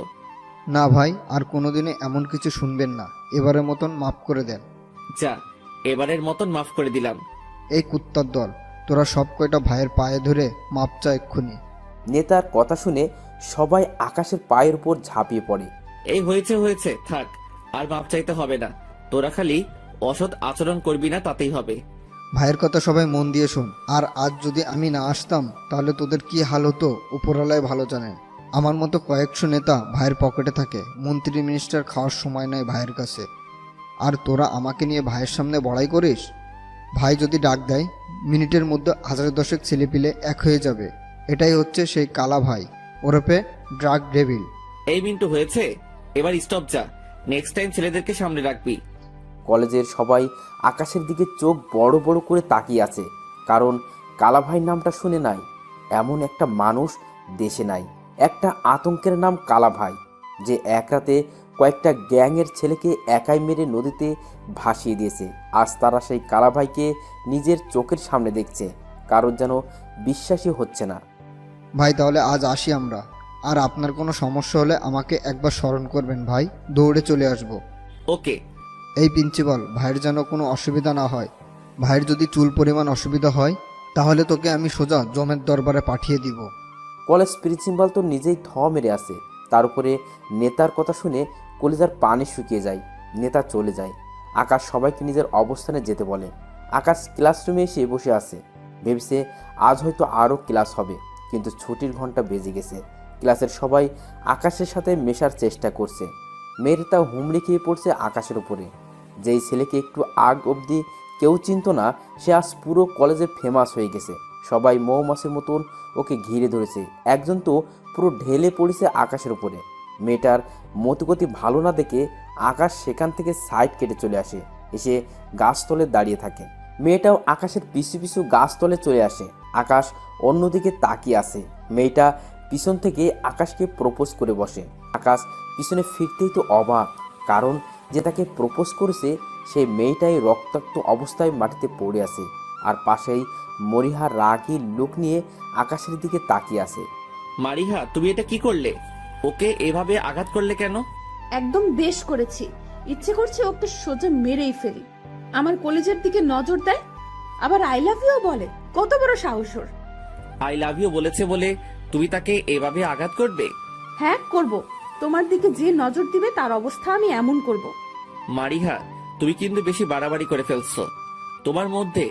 না ভাই, আর কোনোদিনে এমন কিছু শুনবেন না। এবারের মতন মাফ করে দেন। যা, এবারের মতন মাফ করে দিলাম। এই কুত্তার দল, তোরা সব কয়টা ভাইয়ের পায়ে ধরে মাপ চা এক্ষুনি। নেতার কথা শুনে সবাই আকাশের পায়ের উপর ঝাঁপিয়ে পড়ে। এই হয়েছে হয়েছে, থাক, আর মাপ চাইতে হবে না। তোরা খালি অসৎ আচরণ করবি না, তাতেই হবে। ভাইয়ের কথা সবাই মন দিয়ে শোন। আর আজ যদি আমি না আসতাম তাহলে তোদের কি হাল হতো উপরওয়ালায় ভালো জানেন। আমার মতো কয়েকশো নেতা ভাইয়ের পকেটে থাকে, মন্ত্রী মিনিস্টার খাওয়ার সময় নাই ভাইয়ের কাছে। আর তোরা আমাকে নিয়ে ভাইয়ের সামনে বড়াই করিস। ভাই যদি ডাক দেয়, মিনিটের মধ্যে 1000 ছেলেপিলে এক হয়ে যাবে। এটাই হচ্ছে সেই কালা ভাই, ওরফে ড্রাগ ডেভিল। এই মিন্টু, হয়েছে, এবার স্টপ। যা, নেক্সট টাইম ছেলেদেরকে সামনে রাখবি। কলেজের সবাই আকাশের দিকে চোখ বড় বড় করে তাকিয়ে আছে, কারণ কালাভাই নামটা শুনে নাই এমন একটা মানুষ দেশে নাই। একটা আতঙ্কের নাম কালাভাই, যে এক রাতে কয়েকটা গ্যাংয়ের ছেলেকে একাই মেরে নদীতে ভাসিয়ে দিয়েছে। আজ তারা সেই কালাভাইকে নিজের চোখের সামনে দেখছে। কারোর যেন বিশ্বাসই হচ্ছে না। ভাই, তাহলে আজ আসি আমরা। আর আপনার কোনো সমস্যা হলে আমাকে একবার স্মরণ করবেন ভাই, দৌড়ে চলে আসব। ওকে। এই প্রিন্সিপাল, ভাইয়ের যেন কোনো অসুবিধা না হয়। ভাইয়ের যদি চুল পরিমাণ অসুবিধা হয় তাহলে তোকে আমি সোজা জমের দরবারে পাঠিয়ে দিব। কলেজ প্রিন্সিপাল তো নিজেই থ মেরে আসে। তার উপরে নেতার কথা শুনে কলেজার পানি শুকিয়ে যায়। নেতা চলে যায়। আকাশ সবাইকে নিজের অবস্থানে যেতে বলে। আকাশ ক্লাসরুমে এসে বসে আছে। ভেবেছে আজ হয়তো আরও ক্লাস হবে, কিন্তু ছুটির ঘন্টা বেজে গেছে। ক্লাসের সবাই আকাশের সাথে মেশার চেষ্টা করছে। মেয়ের তা হুমড়ি খেয়ে পড়ছে আকাশের উপরে। যেই ছেলেকে একটু আগ অবধি কেউ চিনত না, সে আজ পুরো কলেজে ফেমাস হয়ে গেছে। সবাই মৌমাছির মতন ওকে ঘিরে ধরেছে। একজন তো পুরো ঢেলে পড়েছে আকাশের উপরে। মেয়েটার মতিগতি ভালো না দেখে আকাশ সেখান থেকে সাইড কেটে চলে আসে, এসে গাছতলে দাঁড়িয়ে থাকে। মেয়েটাও আকাশের পিছু পিছু গাছতলে চলে আসে। আকাশ অন্যদিকে তাকিয়ে আসে। মেয়েটা পিছন থেকে আকাশকে প্রপোজ করে বসে। আকাশ পিছনে ফিরতেই তো অবাক, কারণ যে তাকে প্রপোজ করেছে সেই মেয়েটাই রক্তাক্ত অবস্থায় মাটিতে পড়ে আছে, আর পাশেই মরিহা রাগী লোক নিয়ে আকাশের দিকে তাকিয়ে আছে। মারিহা, তুমি এটা কি করলে? ওকে এভাবে আঘাত করলে কেন? একদম বেশ করেছি। ইচ্ছে করছে ওকে সোজা মেরেই ফেলি। আমার কলেজের দিকে নজর দেয়, আবার আই লাভ ইউ বলে। কত বড় সাহস ওর! আই লাভ ইউ বলেছে বলে তুমি তাকে এভাবে আঘাত করবে? হ্যাঁ করব। তোমার দিকে যে নজর দিবে তার অবস্থা আমি এমন করব। মারিহা, তুমি কিন্তু বেশি বাড়াবাড়ি করে ফেলছো। তোমার মধ্যে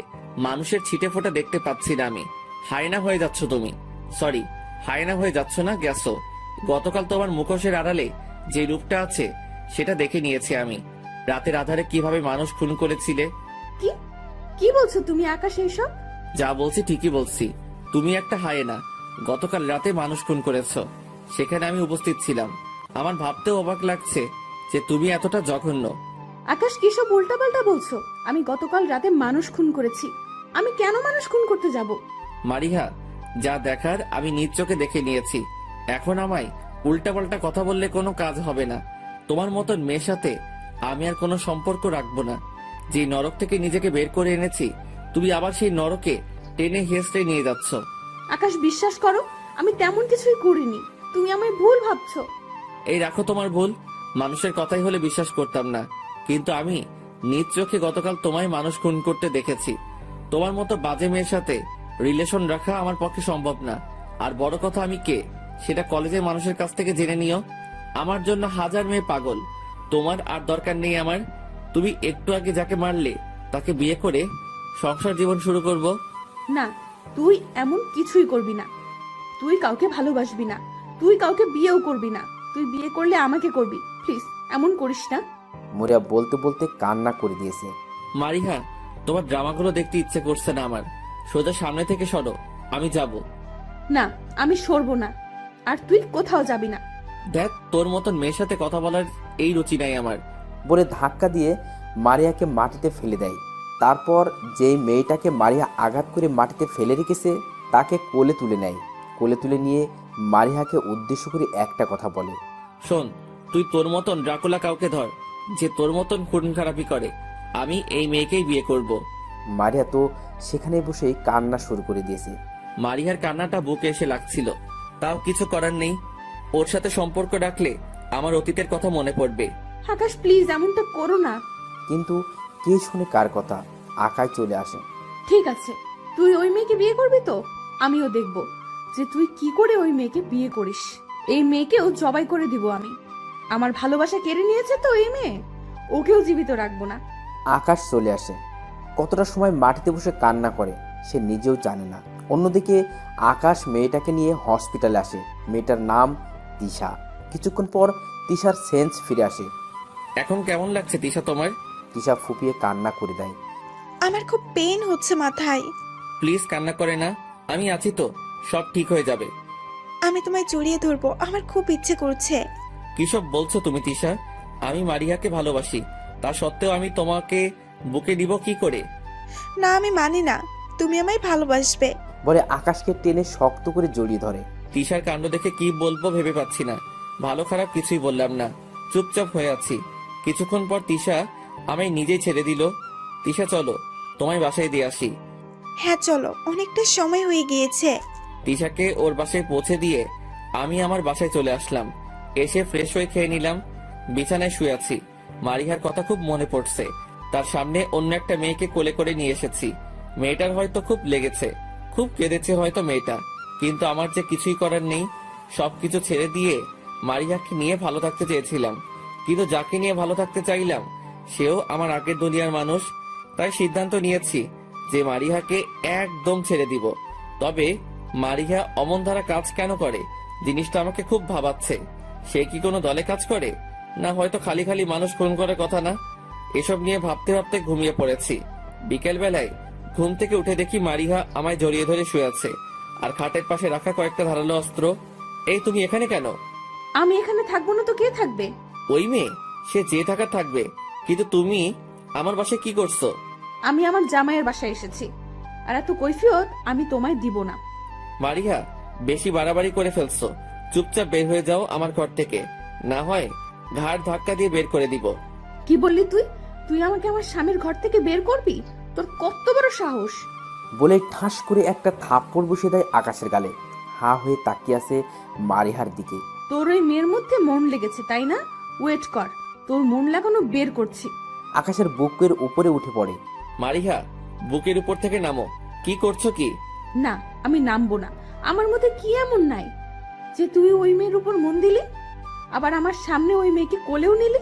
মানুষের ছিটে ফোঁটা দেখতে পাচ্ছি না আমি। হায়না হয়ে যাচ্ছ তুমি। সরি, হায়না হয়ে যাচ্ছ না, গেছো। গতকাল তোমার মুখোশের আড়ালে যে রূপটা আছে সেটা দেখে নিয়েছি আমি। রাতের আধারে কিভাবে মানুষ খুন করেছিলে। কি কি বলছো তুমি আকাশ এইসব? যা বলছি ঠিকই বলছি। তুমি একটা হায়েনা। গতকাল রাতে মানুষ খুন করেছো, সেখানে আমি উপস্থিত ছিলাম। আমার ভাবতেও অবাক লাগছে যে তুমি এতটা জঘন্য। আকাশ কিসব উল্টাপাল্টা বলছো? আমি গতকাল রাতে মানুষ খুন করেছি। আমি কেন মানুষ খুন করতে যাব? মারিহা, যা দেখার আমি নিজ চোখে দেখে নিয়েছি। এখন আমায় উল্টাপাল্টা কথা বললে কোনো কাজ হবে না। তোমার মতন মেয়ের সাথে আমি আর কোনো সম্পর্ক রাখবো না। যে নরক থেকে নিজেকে বের করে এনেছি, তুমি আবার সেই নরকে টেনে হেসড়ে নিয়ে যাচ্ছ। আকাশ বিশ্বাস করো, আমি তেমন কিছুই করিনি। তুমি আমায় ভুল ভাবছো। এই রাখো তোমার ভুল। মানুষের কথাই হলে বিশ্বাস করতাম না, কিন্তু আমি নিজ চোখে গতকাল তোমায় মানুষ খুন করতে দেখেছি। তোমার মতো বাজে মেয়ের সাথে রিলেশন রাখা আমার পক্ষে সম্ভব না। আর বড় কথা, আমি কে সেটা কলেজের মানুষের কাছ থেকে জেনে নিও। আমার জন্য হাজার মেয়ে পাগল, তোমার আর দরকার নেই আমার। তুমি একটু আগে যাকে মারলে তাকে বিয়ে করে সংসার জীবন শুরু করব। না, তুই এমন কিছুই করবি না। তুই কাউকে ভালোবাসবি না, তুই কাউকে বিয়েও করবি না। তুই বিয়ে করলে আমাকে করবি। প্লিজ এমন করিস না। মরিয়া বলতে বলতে কান্না করে দিয়েছে। মারিহা, তোমার ড্রামাগুলো দেখতে ইচ্ছে করছে না আমার। সোজা সামনে থেকে সরো, আমি যাব। না, আমি সরবো না। আর তুই কোথাও যাবি না। দেখ, তোর মতন মেয়ের সাথে কথা বলার এই রুচি নাই আমার। বলে ধাক্কা দিয়ে মারিয়াকে মাটিতে ফেলে দেয়। তারপর যেই মেয়েটাকে মারিয়া আঘাত করে মাটিতে ফেলে রেখেছে তাকে কোলে তুলে নেয়। কোলে তুলে নিয়ে মারিয়াকে উদ্দেশ্য করে একটা কথা বলে। শোন, তুই তোর মতন ড্রাকুলা কাউকে ধর যে তোর মতন খুন খারাপি করে। আমি এই মেয়েকেই বিয়ে করব। মারিয়া তো সেখানে বসেই কান্না শুরু করে দিয়েছে। মারিয়ার কান্নাটা বুকে এসে লাগছিল, তাও কিছু করার নেই। ওর সাথে সম্পর্ক রাখলে আমার অতীতের কথা মনে পড়বে। আকাশ প্লিজ এমনটা করো না। কিন্তু কে শুনে কার কথা? আকাই চলে আসে। ঠিক আছে, তুই ওই মেয়েকে বিয়ে করবি তো? আমিও দেখব যে তুই কি করে ওই মেয়েকে বিয়ে করিস। এই মেয়েকেও জবাই করে দিব আমি। আমার ভালোবাসা কেড়ে নিয়েছে তো এই মেয়ে, ওকেও জীবিত রাখবো না। আকাশ চলে আসে। কতটা সময় মাটিতে বসে কান্না করে সে নিজেও জানে না। অন্যদিকে আকাশ মেয়েটাকে নিয়ে হসপিটালে আসে। মেয়েটার নাম তিশা। কিছুক্ষণ পর তিশার সেন্স ফিরে আসে। এখন কেমন লাগছে তিশা তোমার? তিশা ফুপিয়ে কান্না করে দেয়। আমার খুব পেইন হচ্ছে মাথায়। প্লিজ কান্না করে না, আমি আছি তো, সব ঠিক হয়ে যাবে। আমি তোমায় জড়িয়ে ধরবো, আমার খুব ইচ্ছে করছে। কিসব বলছো তুমি তিশা? আমি মারিয়াকে ভালোবাসি, তা সত্ত্বেও আমি তোমাকে বুকে দিব কি করে? না, আমি মানি না তুমি আমায় ভালোবাসবে। বলে আকাশকে টেনে শক্ত করে জড়িয়ে ধরে। তিশার কাণ্ড দেখে কি বলবো ভেবে পাচ্ছি না। ভালো খারাপ কিছুই বললাম না, চুপচাপ হয়ে আছি। কিছুক্ষণ পর তিশা আমায় নিজেই ছেড়ে দিল। তিশা চলো, তোমায় বাসায় দিয়ে আসি। হ্যাঁ চলো, অনেকটা সময় হয়ে গিয়েছে। তিশাকে ওর বাসায় পৌঁছে দিয়ে আমি আমার বাসায় চলে আসলাম। এসে ফ্রেশ হয়ে খেয়ে নিলাম। বিছানায় শুয়ে আছি। মারিহার কথা খুব মনে পড়ছে। তার সামনে অন্য একটা মেয়েকে কোলে করে নিয়ে এসেছি। মেয়েটার হয়তো খুব লেগেছে, খুব কেঁদেছে হয়তো মেয়েটা, কিন্তু আমার যে কিছুই করার নেই। সবকিছু ছেড়ে দিয়ে মারিয়াকে নিয়ে ভালো থাকতে চেয়েছিলাম, কিন্তু যাকে নিয়ে ভালো থাকতে চাইলাম সেও আমার আগের দুনিয়ার মানুষ। তাই সিদ্ধান্ত নিয়েছি যে মারিহাকে একদম ছেড়ে দিব। তবে মারিহা অমন ধারা কাজ কেন করে, জিনিসটা আমাকে খুব ভাবাচ্ছে। সে কি কোনো দলে কাজ করে, না হয়তো খালি খালি মানুষ খুন করার কথা না? এসব নিয়ে ভাবতে ভাবতে ঘুমিয়ে পড়েছি। বিকেল বেলায় ঘুম থেকে উঠে দেখি মারিহা আমায় জড়িয়ে ধরে শুয়ে আছে, আর খাটের পাশে রাখা কয়েকটা ধারালো অস্ত্র। এই তুমি এখানে কেন? আমি এখানে থাকবো না তো কে থাকবে? ওই মেয়ে, সে যে থাকার থাকবে, কিন্তু তুমি আমার বাসায় কি করছো? আমি আমার জামাইয়ের বাসায় এসেছি, আর এত কৈফিয়ত আমি তোমায় দিব না। মারিহা, বেশি বাড়াবাড়ি করে ফেলছো। চুপচাপ বের হয়ে যাও আমার ঘর থেকে, না হয় ঘাড় ধাক্কা দিয়ে বের করে দিব। কি বললি তুই? তুই আমাকে আমার স্বামীর ঘর থেকে বের করবি? তোর কত বড় সাহস! বলে ঠাস করে একটা থাপ্পড় বসিয়ে দেয় আকাশের গালে। হা হয়ে তাকিয়ে আছে মারিহার দিকে। তোর ওই মেয়ের মধ্যে মন লেগেছে তাই না? ওয়েট কর, তোর মন লাগানো বের করছি। আকাশের বুকের উপরে উঠে পড়ে। মারিহা, বুকের উপর থেকে নামো। কি করছো কি? না, আমি নামবো না। আমার মধ্যে কি এমন নাই যে তুই ওই মেয়ের উপর মন দিলি, আবার আমার সামনে ওই মেয়েকে কোলেও নিলি?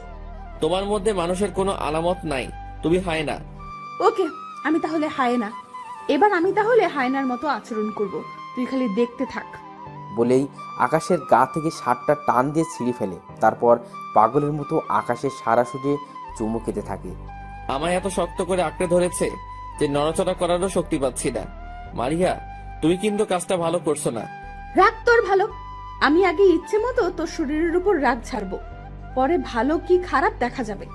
তোমার মধ্যে মানুষের কোনো আলামত নাই, তুমি হায়না। ওকে, আমি তাহলে হায়না। এবার আমি তাহলে হায়নার মতো আচরণ করব, তুই খালি দেখতে থাক। বলেই আকাশের গা থেকে শার্টটা টান দিয়ে ছিঁড়ে ফেলে। তারপর পাগলের মতো আকাশের সারা সুজে চুমু খেতে থাকে। আমায় এত শক্ত করে আঁকড়ে ধরেছে যে নড়াচড়া করারও শক্তি পাচ্ছি না। মারিয়া, তুমি কিন্তু কাজটা ভালো করছো না। রাগ তোর ভালো। আমি আগে ইচ্ছে মতো তোর শরীরের উপর রাগ ছাড়বো, পরে ভালো কি খারাপ দেখা যাবে।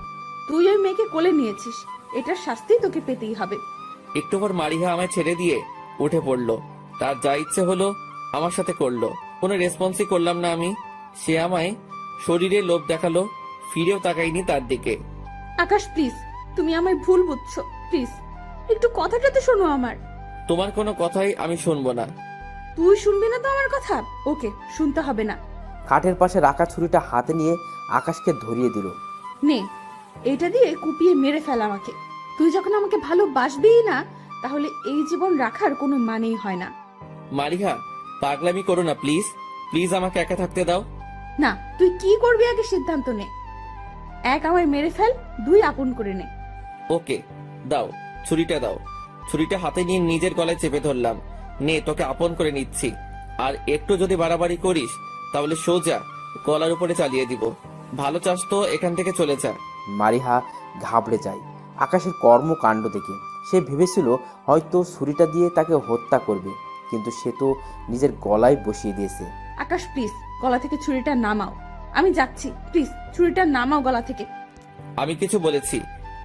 তুই ওই মেয়েকে কোলে নিয়েছিস, এটার শাস্তি তোকে পেতেই হবে। একটু পর মারিহা আমায় ছেড়ে দিয়ে উঠে পড়লো। তার যা ইচ্ছে হলো আমার সাথে করলো, কোনো রেসপন্সই করলাম না আমি। সে আমায় শরীরে লোভ দেখালো, ফিরেও তাকাইনি তার দিকে। আকাশ প্লিজ, তুমি আমায় ভুল বুঝছো। প্লিজ একটু কথাটা তো শোনো আমার। তোমার কোনো কথাই আমি শুনবো না। তুই শুনবি না তো আমার কথা? ওকে, শুনতে হবে না। খাটের পাশে রাখা ছুরিটা হাতে নিয়ে আকাশকে ধরিয়ে দিল। নে, এটা দিয়ে কুপিয়ে মেরে ফেল আমাকে। তুই যখন আমাকে ভালোবাসবিই না, তাহলে এই জীবন রাখার কোনো মানেই হয় না। মারিহা, পাগলামি করো না প্লিজ। প্লিজ আমাকে একা থাকতে দাও। না, তুই কি করবি আগে সিদ্ধান্ত নে। এক, আমায় মেরে ফেল, দুই, আপন করে নে। ওকে, দাও, ছুরিটা দাও। ছুরিটা হাতে নিয়ে নিজের গলায় চেপে ধরলাম। নে, তোকে আপন করে নিচ্ছি। আর একটু যদি বাড়াবাড়ি করিস তাহলে সোজা গলার উপরে চালিয়ে দিব। ভালো চাস তো এখান থেকে চলে যা। মারিহা ঘাবড়ে যায় আকাশের কর্মকাণ্ড দেখে। সে ভেবেছিল হয়তো ছুরিটা দিয়ে তাকে হত্যা করবে, কিন্তু সে তো নিজের গলায় বসিয়ে দিয়েছে। আকাশ প্লিজ, গলা থেকে ছুরিটা নামাও। আমি যাচ্ছি, প্লিজ ছুরিটা নামাও গলা থেকে। আমি কিছু বলেছি?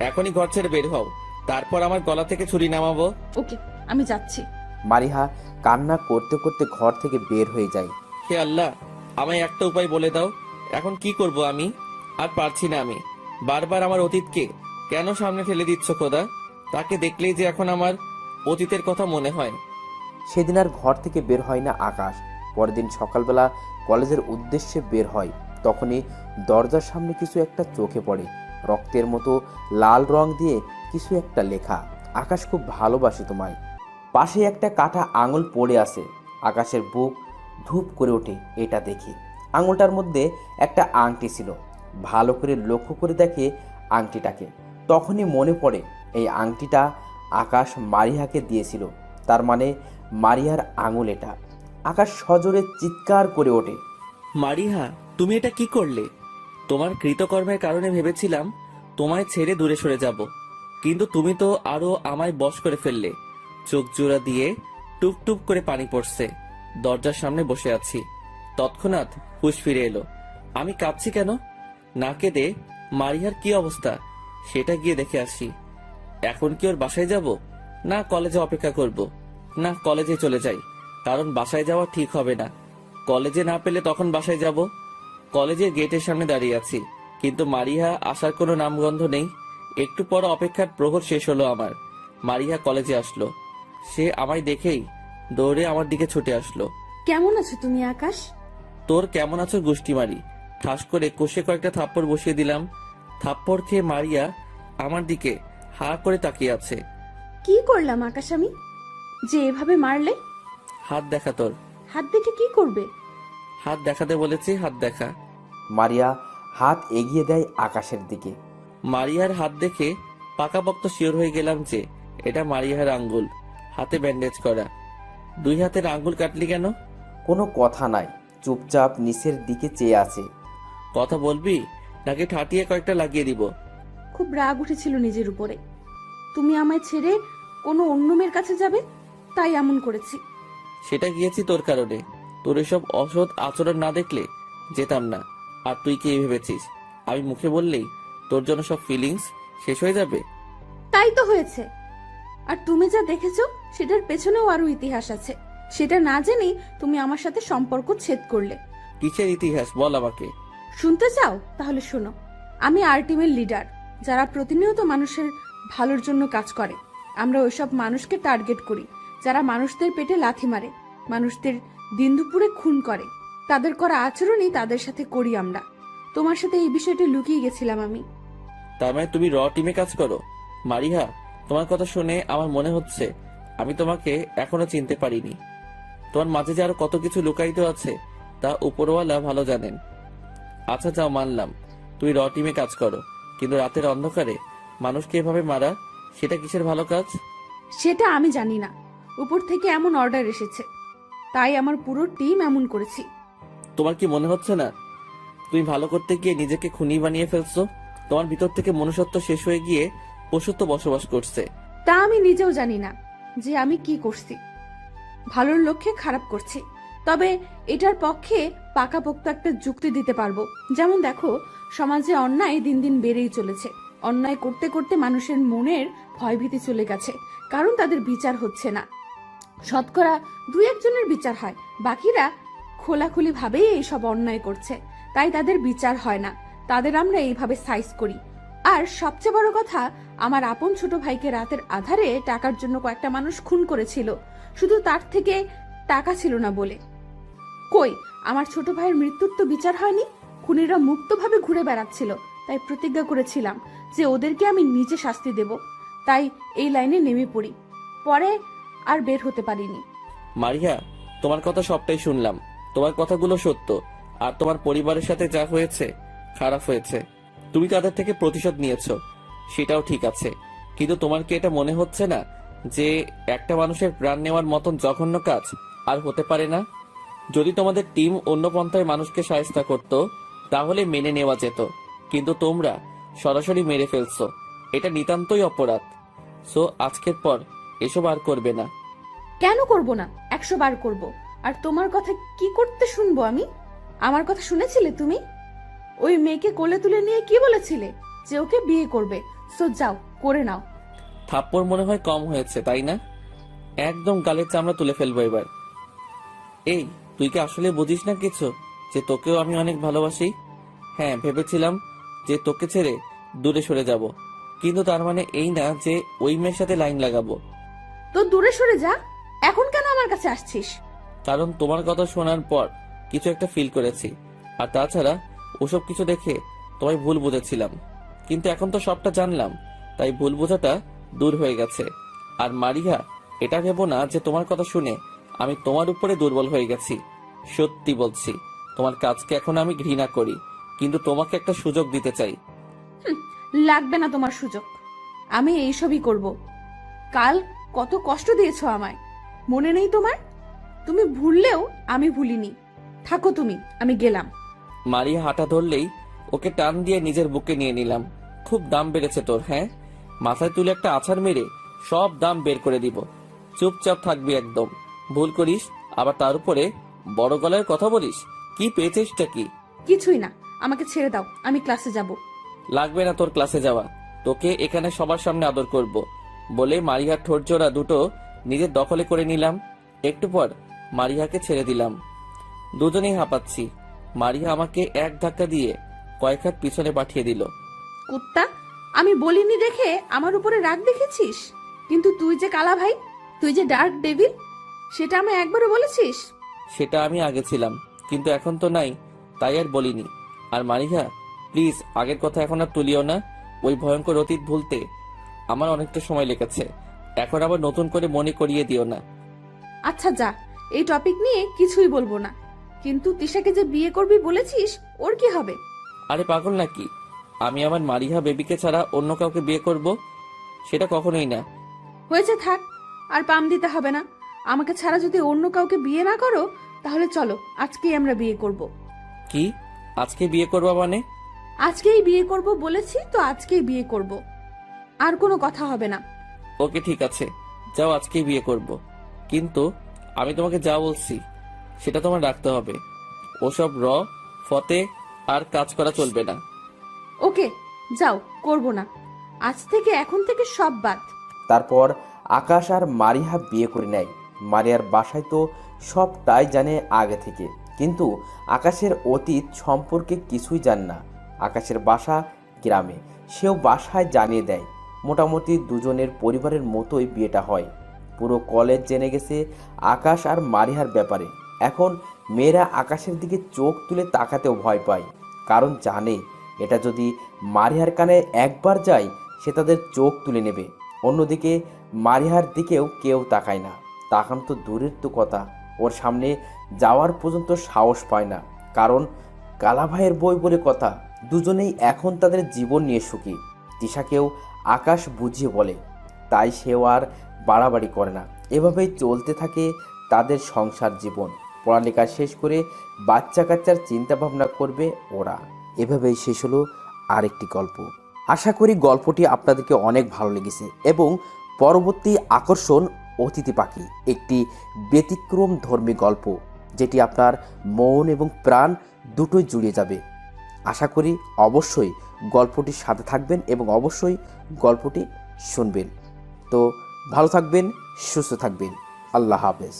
এখনই ঘর ছেড়ে বের হও, তারপর আমার গলা থেকে ছুরি নামাবো। ওকে, আমি যাচ্ছি। মারিহা কান্না করতে করতে ঘর থেকে বের হয়ে যায়। হে আল্লাহ, আমায় একটা উপায় বলে দাও। এখন কি করব আমি? আর পারছি না আমি। বারবার আমার অতীতকে কেন সামনে ঠেলে দিচ্ছ খোদা? তাকে দেখলেই যে এখন আমার অতীতের কথা মনে হয়। সেদিন আর ঘর থেকে বের হয় না আকাশ। পরের দিন সকালবেলা কলেজের উদ্দেশ্যে বের হয়। তখনই দরজার সামনে কিছু একটা চোখে পড়ে। রক্তের মতো লাল রং দিয়ে কিছু একটা লেখা, আকাশ খুব ভালোবাসে তোমায়। পাশে একটা কাটা আঙুল পড়ে আছে। আকাশের বুক ধূপ করে ওঠে এটা দেখে। আঙুলটার মধ্যে একটা আংটি ছিল। ভালো করে লক্ষ্য করে দেখে আংটিটাকে। তখনই মনে পড়ে এই আংটিটা আকাশ মারিহাকে দিয়েছিল। তার মানে মারিহার আঙুল এটা। আকাশ সজোরে চিৎকার করে ওঠে। মারিহা, তুমি এটা কি করলে? তোমার কৃতকর্মের কারণে ভেবেছিলাম তোমায় ছেড়ে দূরে সরে যাব, কিন্তু তুমি তো আরো আমায় বশ করে ফেললে। চোখ জোড়া দিয়ে টুপ টুপ করে পানি পড়ছে। দরজার সামনে বসে আছি, তৎক্ষণাৎ হুঁশ ফিরে এলো। আমি কাঁদছি কেন? না কেঁদে মারিহার কি অবস্থা সেটা গিয়ে দেখে আসি। এখন কি ওর বাসায় যাব, না কলেজে অপেক্ষা করব? না, কলেজে চলে যাই, কারণ বাসায় যাওয়া ঠিক হবে না। কলেজে না পেলে তখন বাসায় যাব। কলেজের গেটের সামনে দাঁড়িয়ে আছি, কিন্তু মারিহা আসার কোনো নামগন্ধ নেই। একটু পর অপেক্ষার প্রহর শেষ হলো আমার। মারিহা কলেজে আসলো। সে আমায় দেখেই দৌড়ে আমার দিকে ছুটে আসলো। কেমন আছো তুমি আকাশ? তোর কেমন আছো গুষ্টি মারি। ঠাস করে কষে কয়েকটা থাপ্পড় বসিয়ে দিলাম। থাপ্পড় খেয়ে মারিয়া আমার দিকে হা করে তাকিয়ে আছে। কি করলাম আকাশ আমি, যে এভাবে মারলে? হাত দেখা তোর। হাত দেখে কি করবে? হাত দেখাতে বলেছি, হাত দেখা। মারিয়া হাত এগিয়ে দেয় আকাশের দিকে। মারিয়ার হাত দেখে পাকাপোক্ত শিওর হয়ে গেলাম যে এটা মারিয়ার আঙ্গুল, হাতে ব্যান্ডেজ করা। দুই হাতের আঙ্গুল কাটলি কেন? কোনো কথা নাই, চুপচাপ নিচের দিকে চেয়ে আছে। কথা বলবি নাকি ঠাটিয়ে কয়েকটা লাগিয়ে দিব? খুব রাগ উঠেছিল নিজের উপরে। তুমি আমায় ছেড়ে কোনো অন্য মেয়ের কাছে যাবে, তাই এমন করেছি। সেটা গিয়েছি তোর কারণে। তোর এসব অসৎ আচরণ না দেখলে যেতাম না। আর তুই কি ভেবেছিস আমি মুখে বললেই তোর জন্য সব ফিলিংস শেষ হয়ে যাবে? তাই তো হয়েছে। আর তুমি যা দেখেছো সেটার পেছনেও আরো ইতিহাস আছে। সেটা না জেনেই তুমি আমার সাথে সম্পর্ক ছেদ করলে। কিসের ইতিহাস বল আমাকে। শুনতে চাও? তাহলে শোনো। আমি আর টিমের লিডার, যারা প্রতিনিয়ত মানুষের ভালোর জন্য কাজ করে। আমরা ওইসব মানুষকে টার্গেট করি যারা মানুষদের পেটে লাথি মারে, মানুষদের দিন দুপুরে খুন করে। তাদের করা আচরণই তাদের সাথে করি আমরা। তোমার সাথে এই বিষয়টা লুকিয়ে গেছিলাম আমি। তার মানে তুমি র টিমে কাজ করো? মারিহা, তোমার কথা শুনে আমার মনে হচ্ছে আমি তোমাকে এখনো চিনতে পারিনি। তোমার মাঝে যে আরো কত কিছু লুকায়িত আছে তা উপরওয়ালা ভালো জানেন। আচ্ছা যাও, মানলাম তুই র টিমে কাজ করো, কিন্তু রাতের অন্ধকারে মানুষকে এভাবে মারা সেটা কিসের ভালো কাজ? সেটা আমি জানি না। উপর থেকে এমন অর্ডার এসেছে, তাই আমার পুরো টিম এমন করেছি। তোমার কি মনে হচ্ছে না তুমি ভালো করতে গিয়ে নিজেকে খুনি বানিয়ে ফেলছো? তোমার ভিতর থেকে মনুষ্যত্ব শেষ হয়ে গিয়ে পশুত্ব বসবাস করছে। তা আমি নিজেও জানি না যে আমি কি করছি। ভালোর লক্ষ্যে খারাপ করছি। তবে এটার পক্ষে পাকাপোক্ত একটা যুক্তি দিতে পারবো। যেমন দেখো, সমাজে অন্যায় দিন দিন বেড়েই চলেছে। অন্যায় করতে করতে মানুষের মনের ভয়ভীতি চলে গেছে, কারণ তাদের বিচার হচ্ছে না। শতকরা 2-1 জনের বিচার হয়, বাকিরা খোলাখুলি ভাবেই এইসব অন্যায় করছে, তাই তাদের বিচার হয় না। তাদের আমরা এইভাবে সাইজ করি। আর সবচেয়ে বড় কথা, আমার আপন ছোট ভাইকে রাতের আধারে টাকার জন্য কয়েকটা মানুষ খুন করেছিল, শুধু তার থেকে টাকা ছিল না বলে। কই, আমার ছোট ভাইয়ের মৃত্যুর তো বিচার হয়নি। খুনিরা মুক্তভাবে ঘুরে বেড়াচ্ছিল, তাই প্রতিজ্ঞা করেছিলাম যে ওদেরকে আমি নিজে শাস্তি দেব। তাই এই লাইনে নেমে পড়ি, পরে আর বের হতে পারিনি। মারিয়া, তোমার কথা সবটাই শুনলাম। তোমার কথাগুলো সত্য, আর তোমার পরিবারের সাথে যা হয়েছে খারাপ হয়েছে। তুমি তাদের থেকে প্রতিশোধ নিয়েছো, সেটাও ঠিক আছে। কিন্তু তোমার কি এটা মনে হচ্ছে না যে একটা মানুষের প্রাণ নেওয়ার মতন জঘন্য কাজ আর হতে পারে না? যদি তোমাদের টিম অন্য পন্থায় মানুষকে সাহায্য করত তাহলে মেনে নেওয়া যেত, কিন্তু তোমরা সরাসরি মেরে ফেলছো। এটা নিতান্তই অপরাধ। সো আজকের পর এসব আর করবে না। কেন করব না? 100 বার করব। আর তোমার কথা কি করতে শুনবো আমি? আমার কথা শুনেছিলে তুমি? ওই মেয়েকে কোলে তুলে নিয়ে কি বলেছিলে? যে ওকে বিয়ে করবে। সো যাও, করে নাও। থাপ্পড় মনে হয় কম হয়েছে, তাই না? একদম গালের চামড়া তুলে ফেলবো এবার। এই, তুই কি আসলে বুঝিস না কিছু যে তোকেও আমি অনেক ভালোবাসি? হ্যাঁ, ভেবেছিলাম যে তোকে ছেড়ে দূরে সরে যাব, কিন্তু তার মানে এই না যে ওই মেয়ের সাথে লাইন লাগাবো। তো দূরে সরে যা। এখন কেন আমার কাছে আসছিস? কারণ তোমার কথা শোনার পর কিছু একটা ফিল করেছি। আর তাছাড়া ওসব কিছু দেখে তোমায় ভুল বুঝেছিলাম, কিন্তু এখন তো সবটা জানলাম, তাই ভুল বোঝাটা দূর হয়ে গেছে। আর মারিয়া, এটা ভেবো না যে তোমার কথা শুনে আমি তোমার উপরে দুর্বল হয়ে গেছি। সত্যি বলছি, তোমার কাজকে এখন আমি ঘৃণা করি, কিন্তু তোমাকে একটা সুযোগ দিতে চাই। লাগবে না তোমার সুযোগ। আমি এইসবই করব। কাল কত কষ্ট দিয়েছো আমায়, মনে নেই তোমার? তুমি ভুললেও আমি ভুলিনি। থাকো তুমি, আমি গেলাম। মারিয়া হাঁটা ধরলেই ওকে টান দিয়ে নিজের বুকে নিয়ে নিলাম। খুব দাম বেড়েছে তোর, হ্যাঁ? মাথায় তুলে একটা আছাড় মেরে সব দাম বের করে দিব। চুপচাপ থাকবি একদম। ভুল করিস আবার তার উপরে বড় গলায় কথা বলিস। কি পেয়েছিসটা কি? কিছুই না, আমাকে ছেড়ে দাও, আমি ক্লাসে যাব। লাগবে না তোর ক্লাসে যাওয়া, তোকে এখানে সবার সামনে আদর করব বলে মারিয়ার ঠোঁট জোড়া দুটো নিজের দখলে করে নিলাম। একটু পর মারিয়াকে ছেড়ে দিলাম। দুজনেই হাঁপাচ্ছি। মারিয়া আমাকে এক ধাক্কা দিয়ে কয়েক হাত পিছনে পাঠিয়ে দিল। কুত্তা, আমি বলিনি দেখে আমার উপরে রাগ দেখেছিস? কিন্তু তুই যে কালা ভাই, তুই যে ডার্ক ডেভিল, সেটা আমি একবারও বলেছিস? সেটা আমি আগে ছিলাম, কিন্তু এখন তো নাই, তাই আর বলিনি। আর মারিহা, প্লিজ আগের কথা এখন আর তুলিও না। ওই ভয়ঙ্কর অতীত ভুলতে আমার অনেকটা সময় লেগেছে। এখন আবার নতুন করে মনে করিয়ে দিও না। আচ্ছা যা, এই টপিক নিয়ে কিছুই বলবো না। কিন্তু তিশাকে যে বিয়ে করবি বলেছিস, ওর কি হবে? আরে পাগল নাকি? আমি আমার মারিহা বেবিকে ছাড়া অন্য কাউকে বিয়ে করব? সেটা কখনোই না। হয়েছে, থাক। আর পাম দিতে হবে না। আমাকে ছাড়া যদি অন্য কাউকে বিয়ে না করো, তাহলে চলো আজকেই আমরা বিয়ে করব। কি? আজকে বিয়ে করবা মানে? আজকেই বিয়ে করব বলেছি তো, আজকেই বিয়ে করব। আর কোনো কথা হবে না। ওকে ঠিক আছে, যাও আজকেই বিয়ে করব। কিন্তু আমি তোমাকে যা বলছি সেটা তোমার রাখতে হবে। ওসব ফতে আর কাজ করা চলবে না। ওকে, যাও, করব না। আজ থেকে, এখন থেকে সব বাদ। তারপর আকাশ আর মারিহা বিয়ে করে নেয়। মারিয়ার বাসায় তো সবটাই জানে আগে থেকে, কিন্তু আকাশের অতীত সম্পর্কে কিছুই জানে না। আকাশের বাসা গ্রামে, সেও বাসায় জানিয়ে দেয়। মোটামুটি দুজনের পরিবারের মতোই বিয়েটা হয়। পুরো কলেজ জেনে গেছে আকাশ আর মারিহার ব্যাপারে। এখন মেয়েরা আকাশের দিকে চোখ তুলে তাকাতেও ভয় পায়, কারণ জানে এটা যদি মারিহার কানে একবার যায় সে তাদের চোখ তুলে নেবে। অন্যদিকে মারিহার দিকেও কেউ তাকায় না। তাকান তো দূরের তো কথা, ওর সামনে যাওয়ার পর্যন্ত সাহস পায় না। কারণ কালাভাইয়ের বই বলে কথা, দুজনেই এখন তাদের জীবন নিয়ে সুখী। তিশাকেও আকাশ বুঝিয়ে বলে, তাই সেও আর বাড়াবাড়ি করে না। এভাবেই চলতে থাকে তাদের সংসার জীবন। পড়ালেখা শেষ করে বাচ্চা কাচ্চার চিন্তা ভাবনা করবে ওরা। এভাবেই শেষ হলো আরেকটি গল্প। আশা করি গল্পটি আপনাদেরকে অনেক ভালো লেগেছে এবং পরবর্তী আকর্ষণ অতিথি পাখি, একটি ব্যতিক্রম ধর্মী গল্প যেটি আপনার মন এবং প্রাণ দুটোই জুড়িয়ে যাবে। আশা করি অবশ্যই গল্পটির সাথে থাকবেন এবং অবশ্যই গল্পটি শুনবেন। তো ভালো থাকবেন, সুস্থ থাকবেন। আল্লাহ হাফেজ।